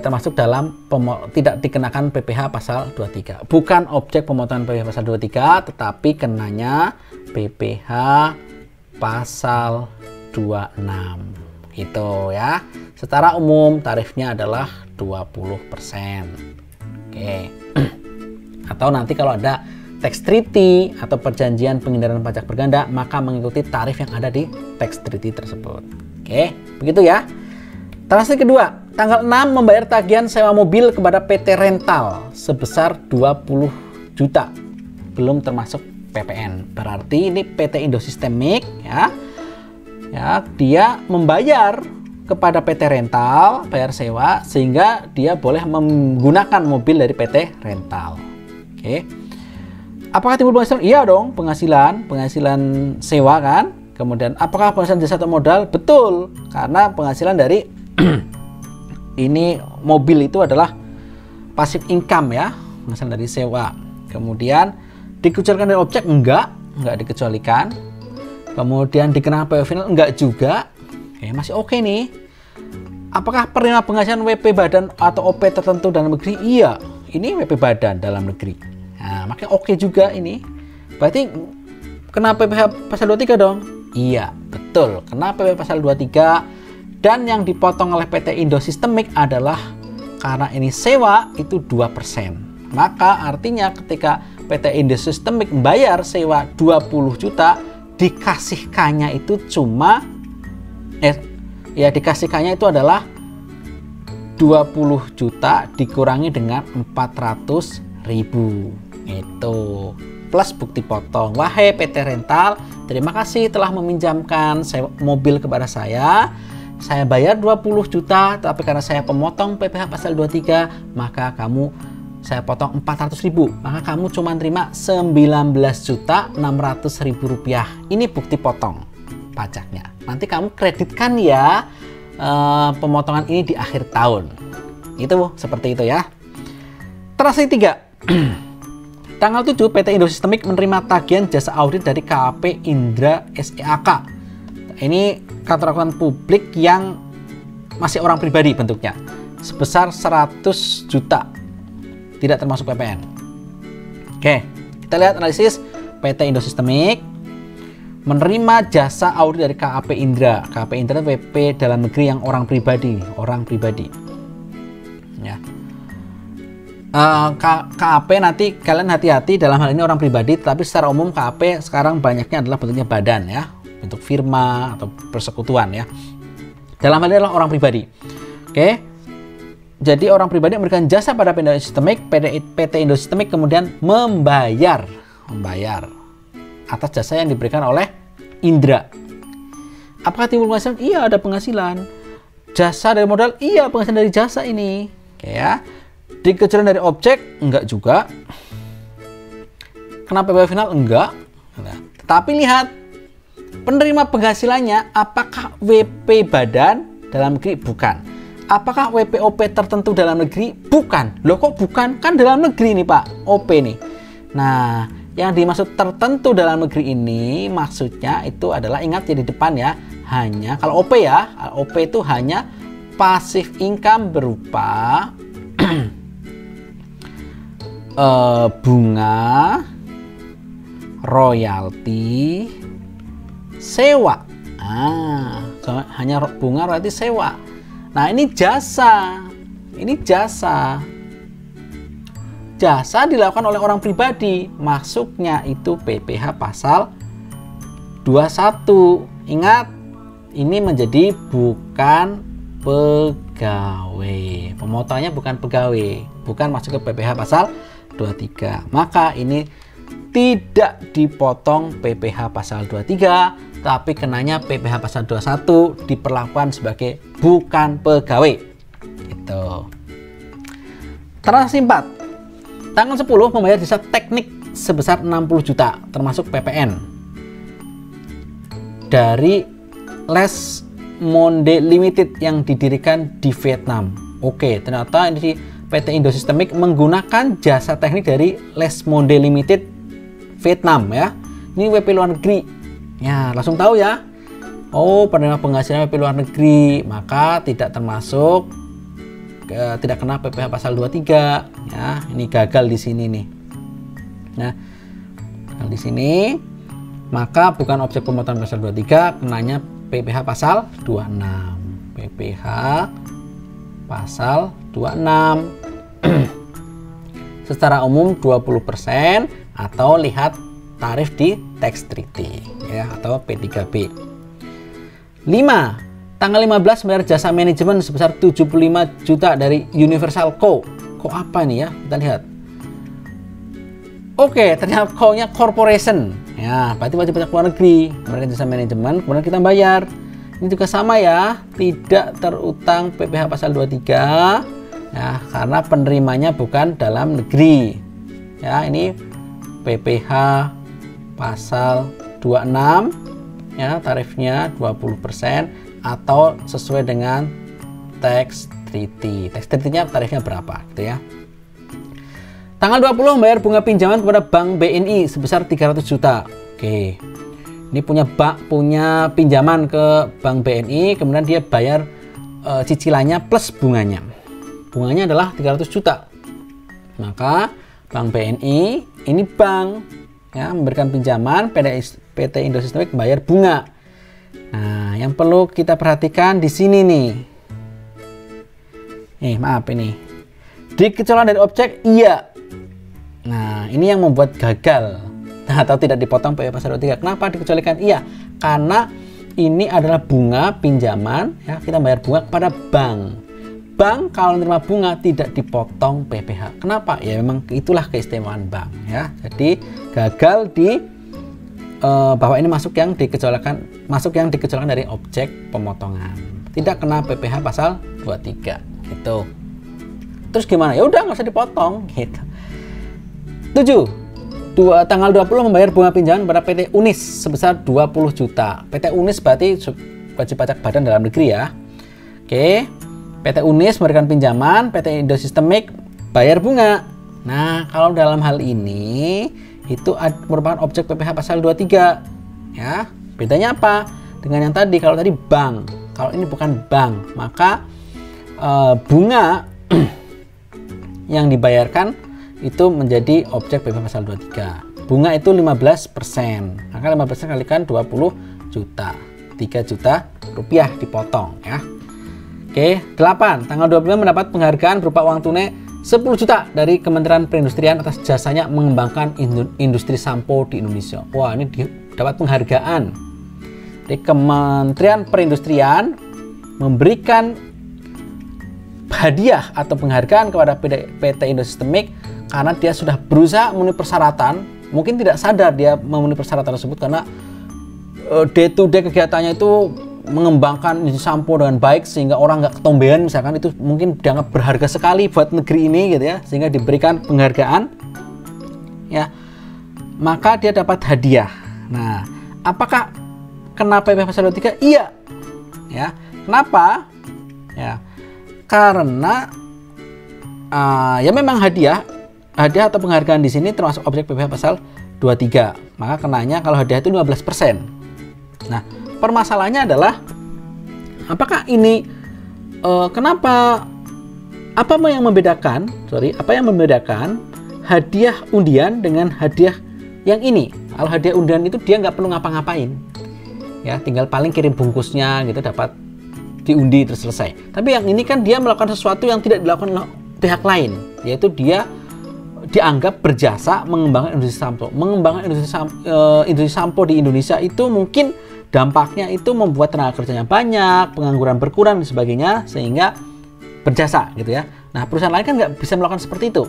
S1: termasuk dalam tidak dikenakan PPh pasal 23. Bukan objek pemotongan PPh pasal 23, tetapi kenanya PPh pasal 26. Gitu ya. Secara umum tarifnya adalah 20%. Oke. Atau nanti kalau ada tax treaty atau perjanjian penghindaran pajak berganda, maka mengikuti tarif yang ada di tax treaty tersebut. Oke, begitu ya. Transaksi kedua, tanggal 6 membayar tagihan sewa mobil kepada PT Rental sebesar 20 juta, belum termasuk PPN. Berarti ini PT Indosistemik ya. Ya, dia membayar kepada PT Rental, bayar sewa, sehingga dia boleh menggunakan mobil dari PT Rental. Oke. Apakah timbul penghasilan? Iya dong, penghasilan sewa kan. Kemudian apakah penghasilan jasa atau modal? Betul, karena penghasilan dari ini mobil itu adalah passive income ya, penghasilan dari sewa. Kemudian dikecualikan dari objek? Enggak dikecualikan. Kemudian dikenakan PW final? Enggak juga. Oke, masih oke nih. Apakah penerima penghasilan WP badan atau OP tertentu dalam negeri? Iya, ini WP badan dalam negeri. Nah, makanya oke juga ini. Berarti kena PPh pasal 23 dong? Iya, betul. Kena PPh pasal 23. Dan yang dipotong oleh PT Indosistemik adalah karena ini sewa itu 2%. Maka artinya ketika PT Indosistemik membayar sewa 20 juta, dikasihkannya itu cuma dikasihkannya itu adalah 20 juta dikurangi dengan 400.000 itu plus bukti potong. Wahai PT Rental, terima kasih telah meminjamkan mobil kepada saya bayar 20 juta, tapi karena saya pemotong PPh pasal 23, maka saya potong 400.000, maka kamu cuma terima 19.600.000 rupiah. Ini bukti potong pajaknya. Nanti kamu kreditkan ya pemotongan ini di akhir tahun. Itu seperti itu ya. Transaksi 3. Tanggal 7 PT Indosistemik menerima tagihan jasa audit dari KAP Indra SEAK. Ini kantor akuntan publik yang masih orang pribadi bentuknya, sebesar 100 juta. Tidak termasuk PPN. Oke, kita lihat analisis. PT Indosistemik menerima jasa audit dari KAP Indra. KAP Indra WP dalam negeri yang orang pribadi, Ya. KAP nanti kalian hati-hati dalam hal ini orang pribadi, tapi secara umum KAP sekarang banyaknya adalah bentuknya badan ya, bentuk firma atau persekutuan ya. Dalam hal ini adalah orang pribadi. Oke. Jadi orang pribadi memberikan jasa pada PT Indosistemik, PT Indosistemik kemudian membayar atas jasa yang diberikan oleh Indra. Apakah timbul penghasilan? Iya, ada penghasilan. Jasa dari modal? Iya, penghasilan dari jasa ini. Oke ya. Dikecualikan dari objek? Enggak juga. Kenapa PPh final? Enggak. Nah, tetapi lihat penerima penghasilannya, apakah WP badan dalam negeri? Bukan. Apakah WPOP tertentu dalam negeri? Bukan. Loh kok bukan? Kan dalam negeri nih Pak, OP nih. Nah, yang dimaksud tertentu dalam negeri ini maksudnya itu adalah, ingat ya di depan ya, hanya kalau OP ya, OP itu hanya passive income berupa bunga, royalti, sewa. Hanya bunga, royalti, sewa. Nah, ini jasa. Jasa dilakukan oleh orang pribadi. Masuknya itu PPh pasal 21. Ingat, ini menjadi bukan pegawai. Pemotongannya bukan pegawai. Bukan masuk ke PPh pasal 23. Maka ini tidak dipotong PPh pasal 23, tapi kenanya PPh pasal 21, diperlakukan sebagai bukan pegawai. Gitu. Transaksi 4. Tanggal 10 membayar jasa teknik sebesar 60 juta termasuk PPN dari Les Monde Limited yang didirikan di Vietnam. Oke, ternyata ini PT Indosistemik menggunakan jasa teknik dari Les Monde Limited Vietnam ya. Ini WP luar negeri. Ya, langsung tahu ya. Oh, penerima penghasilan WP luar negeri, maka tidak termasuk, tidak kena PPh pasal 23 ya. Ini gagal di sini nih. Nah, gagal di sini, maka bukan objek pemotongan pasal 23, kenanya PPh pasal 26. PPh pasal 26. Secara umum 20% atau lihat tarif di tax treaty ya, atau P3B. 5. Tanggal 15 membayar jasa manajemen sebesar 75 juta dari Universal Co. Co apa nih ya? Kita lihat. Oke, ternyata Co-nya corporation. Ya, berarti wajib pajak luar negeri. Memberikan jasa manajemen, kemudian kita bayar. Ini juga sama ya, tidak terutang PPh pasal 23 ya, karena penerimanya bukan dalam negeri. Ya, ini PPh pasal 26 ya, tarifnya 20% atau sesuai dengan tax treaty. Tax treaty-nya tarifnya berapa gitu ya. Tanggal 20 membayar bunga pinjaman kepada Bank BNI sebesar 300 juta. Oke. Ini punya pinjaman ke Bank BNI, kemudian dia bayar cicilannya plus bunganya. Bunganya adalah 300 juta. Maka Bank BNI ini bank ya, memberikan pinjaman, PT Indo Systemic membayar bunga. Nah, yang perlu kita perhatikan di sini nih. Maaf ini. Dikecualikan dari objek iya. Nah, ini yang membuat gagal. Atau tidak dipotong PPh pasal 23. Kenapa dikecualikan? Iya, karena ini adalah bunga pinjaman ya, kita bayar bunga kepada bank. Bank kalau menerima bunga tidak dipotong PPh. Kenapa? Ya memang itulah keistimewaan bank ya. Jadi gagal di bahwa ini masuk yang dikecualikan dari objek pemotongan. Tidak kena PPh pasal 23 gitu. Terus gimana? Ya udah nggak usah dipotong gitu. 7. Tanggal 20 membayar bunga pinjaman pada PT Unis sebesar 20 juta. PT Unis berarti wajib pajak badan dalam negeri ya. Oke. PT Unis memberikan pinjaman, PT Indo Systemic bayar bunga. Nah, kalau dalam hal ini itu merupakan objek PPh pasal 23. Ya. Bedanya apa? Dengan yang tadi, kalau tadi bank, kalau ini bukan bank, maka bunga yang dibayarkan itu menjadi objek PPh pasal 23. Bunga itu 15%. Maka 15% kalikan 20 juta. 3 juta rupiah dipotong ya. Oke, 8. Tanggal 25 mendapat penghargaan berupa uang tunai 10 juta dari Kementerian Perindustrian atas jasanya mengembangkan industri sampo di Indonesia. Wah, ini dapat penghargaan. Dari Kementerian Perindustrian memberikan hadiah atau penghargaan kepada PT Indo Systemic karena dia sudah berusaha memenuhi persyaratan. Mungkin tidak sadar dia memenuhi persyaratan tersebut karena day to day kegiatannya itu mengembangkan industri sampo dengan baik sehingga orang nggak ketombean, misalkan itu mungkin dianggap berharga sekali buat negeri ini gitu ya, sehingga diberikan penghargaan ya, maka dia dapat hadiah. Nah, apakah kena PPh pasal 23? Iya ya. Kenapa? Ya, karena ya memang hadiah atau penghargaan di sini termasuk objek PPh pasal 23. Maka kenanya kalau hadiah itu 15%. Nah, permasalahannya adalah apakah ini apa yang membedakan hadiah undian dengan hadiah yang ini? Kalau hadiah undian itu dia nggak perlu ngapa-ngapain. Ya, tinggal paling kirim bungkusnya gitu, dapat diundi terus selesai. Tapi yang ini kan dia melakukan sesuatu yang tidak dilakukan oleh pihak lain, yaitu dia dianggap berjasa mengembangkan industri sampo. Mengembangkan industri sampo di Indonesia itu mungkin dampaknya itu membuat tenaga kerjanya banyak, pengangguran berkurang dan sebagainya, sehingga berjasa gitu ya. Nah, perusahaan lain kan nggak bisa melakukan seperti itu.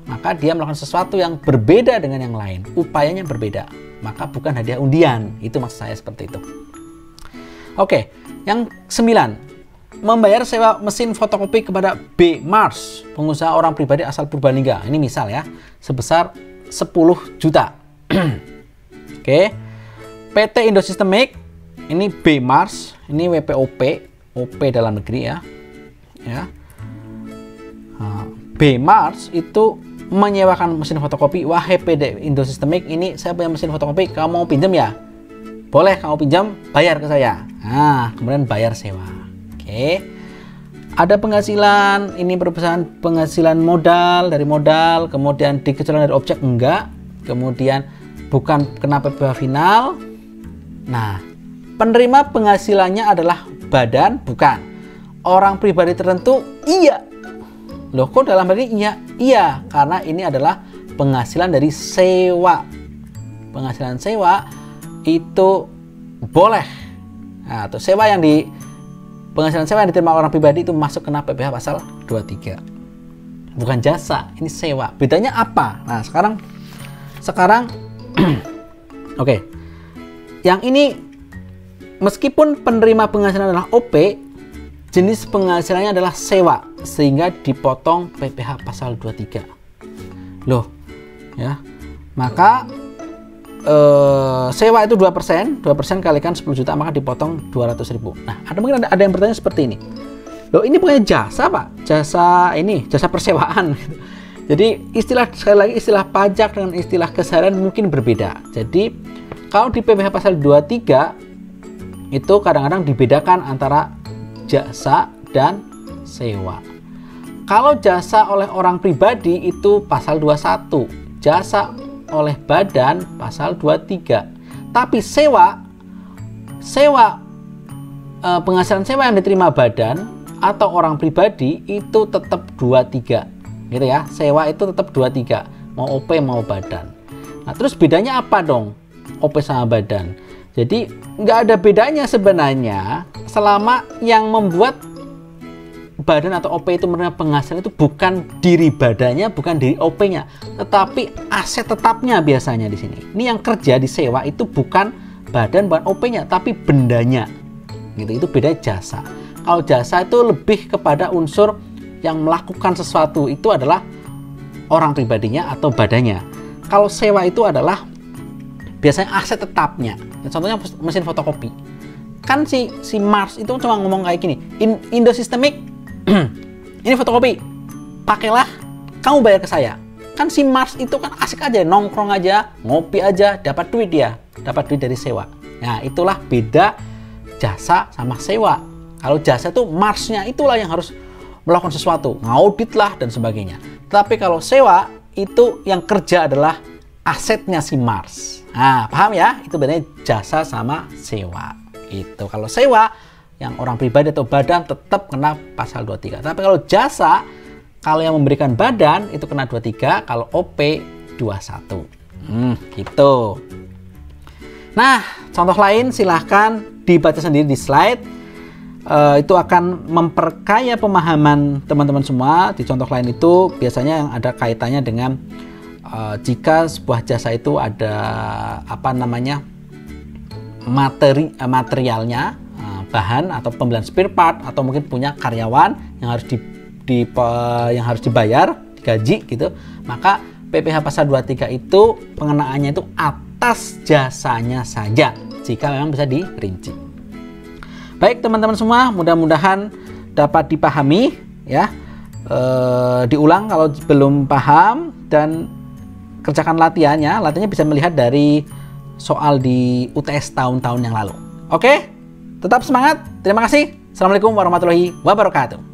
S1: Maka dia melakukan sesuatu yang berbeda dengan yang lain, upayanya berbeda. Maka bukan hadiah undian. Itu maksud saya seperti itu. Oke, yang 9. Membayar sewa mesin fotokopi kepada B. Mars, pengusaha orang pribadi asal Purbalingga. Ini misal ya, sebesar 10 juta. Oke. PT Indo Systemic, ini B. Mars, ini WPOP, OP dalam negeri ya. B. Mars itu menyewakan mesin fotokopi. Wahai PT Indo Systemic, ini saya punya mesin fotokopi, kamu mau pinjam ya? Boleh, kamu pinjam, bayar ke saya. Nah, kemudian bayar sewa. Oke. Ada penghasilan, ini perusahaan penghasilan modal, dari modal, kemudian dikecualikan dari objek, enggak. Kemudian bukan kena PPh final. Nah, penerima penghasilannya adalah badan, bukan. Orang pribadi tertentu, iya. Loh, kok dalam hal ini iya? Iya, karena ini adalah penghasilan dari sewa. Penghasilan sewa itu boleh. Nah, atau penghasilan sewa yang diterima orang pribadi itu masuk kena PPh pasal 23. Bukan jasa, ini sewa. Bedanya apa? Nah, sekarang oke. Yang ini meskipun penerima penghasilan adalah OP, jenis penghasilannya adalah sewa sehingga dipotong PPh pasal 23. Loh, ya. Maka sewa itu 2%, 2% kalikan 10 juta maka dipotong 200.000. Nah, mungkin ada yang bertanya seperti ini. Loh, ini bukannya jasa, Pak? Jasa persewaan. Jadi sekali lagi istilah pajak dengan istilah keseharian mungkin berbeda. Jadi kalau di PPh pasal 23 itu kadang-kadang dibedakan antara jasa dan sewa. Kalau jasa oleh orang pribadi itu pasal 21, jasa oleh badan pasal 23. Tapi penghasilan sewa yang diterima badan atau orang pribadi itu tetap 23, gitu ya. Sewa itu tetap 23, mau OP mau badan. Nah, terus bedanya apa dong OP sama badan? Jadi nggak ada bedanya sebenarnya selama yang membuat badan atau OP itu menerima penghasilan itu bukan diri badannya, bukan diri OP-nya, tetapi aset tetapnya biasanya di sini. Ini yang kerja di sewa itu bukan badan, bukan OP-nya, tapi bendanya. Gitu, itu beda jasa. Kalau jasa itu lebih kepada unsur yang melakukan sesuatu, itu adalah orang pribadinya atau badannya. Kalau sewa itu adalah biasanya aset tetapnya. Contohnya mesin fotokopi. Kan si Mars itu cuma ngomong kayak gini, Indosystemik ini fotokopi, pakailah, kamu bayar ke saya. Kan si Mars itu kan asik aja, nongkrong aja, ngopi aja, dapat duit dari sewa. Nah, itulah beda jasa sama sewa. Kalau jasa itu Marsnya itulah yang harus melakukan sesuatu, ngaudit lah dan sebagainya. Tapi kalau sewa itu yang kerja adalah asetnya si Mars. Nah, paham ya? Itu bedanya jasa sama sewa. Itu kalau sewa yang orang pribadi atau badan tetap kena pasal 23. Tapi kalau jasa, kalau yang memberikan badan itu kena 23, kalau OP 21. Gitu. Nah, contoh lain silahkan dibaca sendiri di slide. Itu akan memperkaya pemahaman teman-teman semua. Di contoh lain itu biasanya yang ada kaitannya dengan jika sebuah jasa itu ada materialnya, bahan atau pembelian spare part, atau mungkin punya karyawan yang harus dibayar, digaji gitu, maka PPh pasal 23 itu pengenaannya itu atas jasanya saja jika memang bisa dirinci. Baik teman-teman semua, mudah-mudahan dapat dipahami ya. Diulang kalau belum paham dan kerjakan latihannya bisa melihat dari soal di UTS tahun-tahun yang lalu. Oke? Tetap semangat. Terima kasih. Assalamualaikum warahmatullahi wabarakatuh.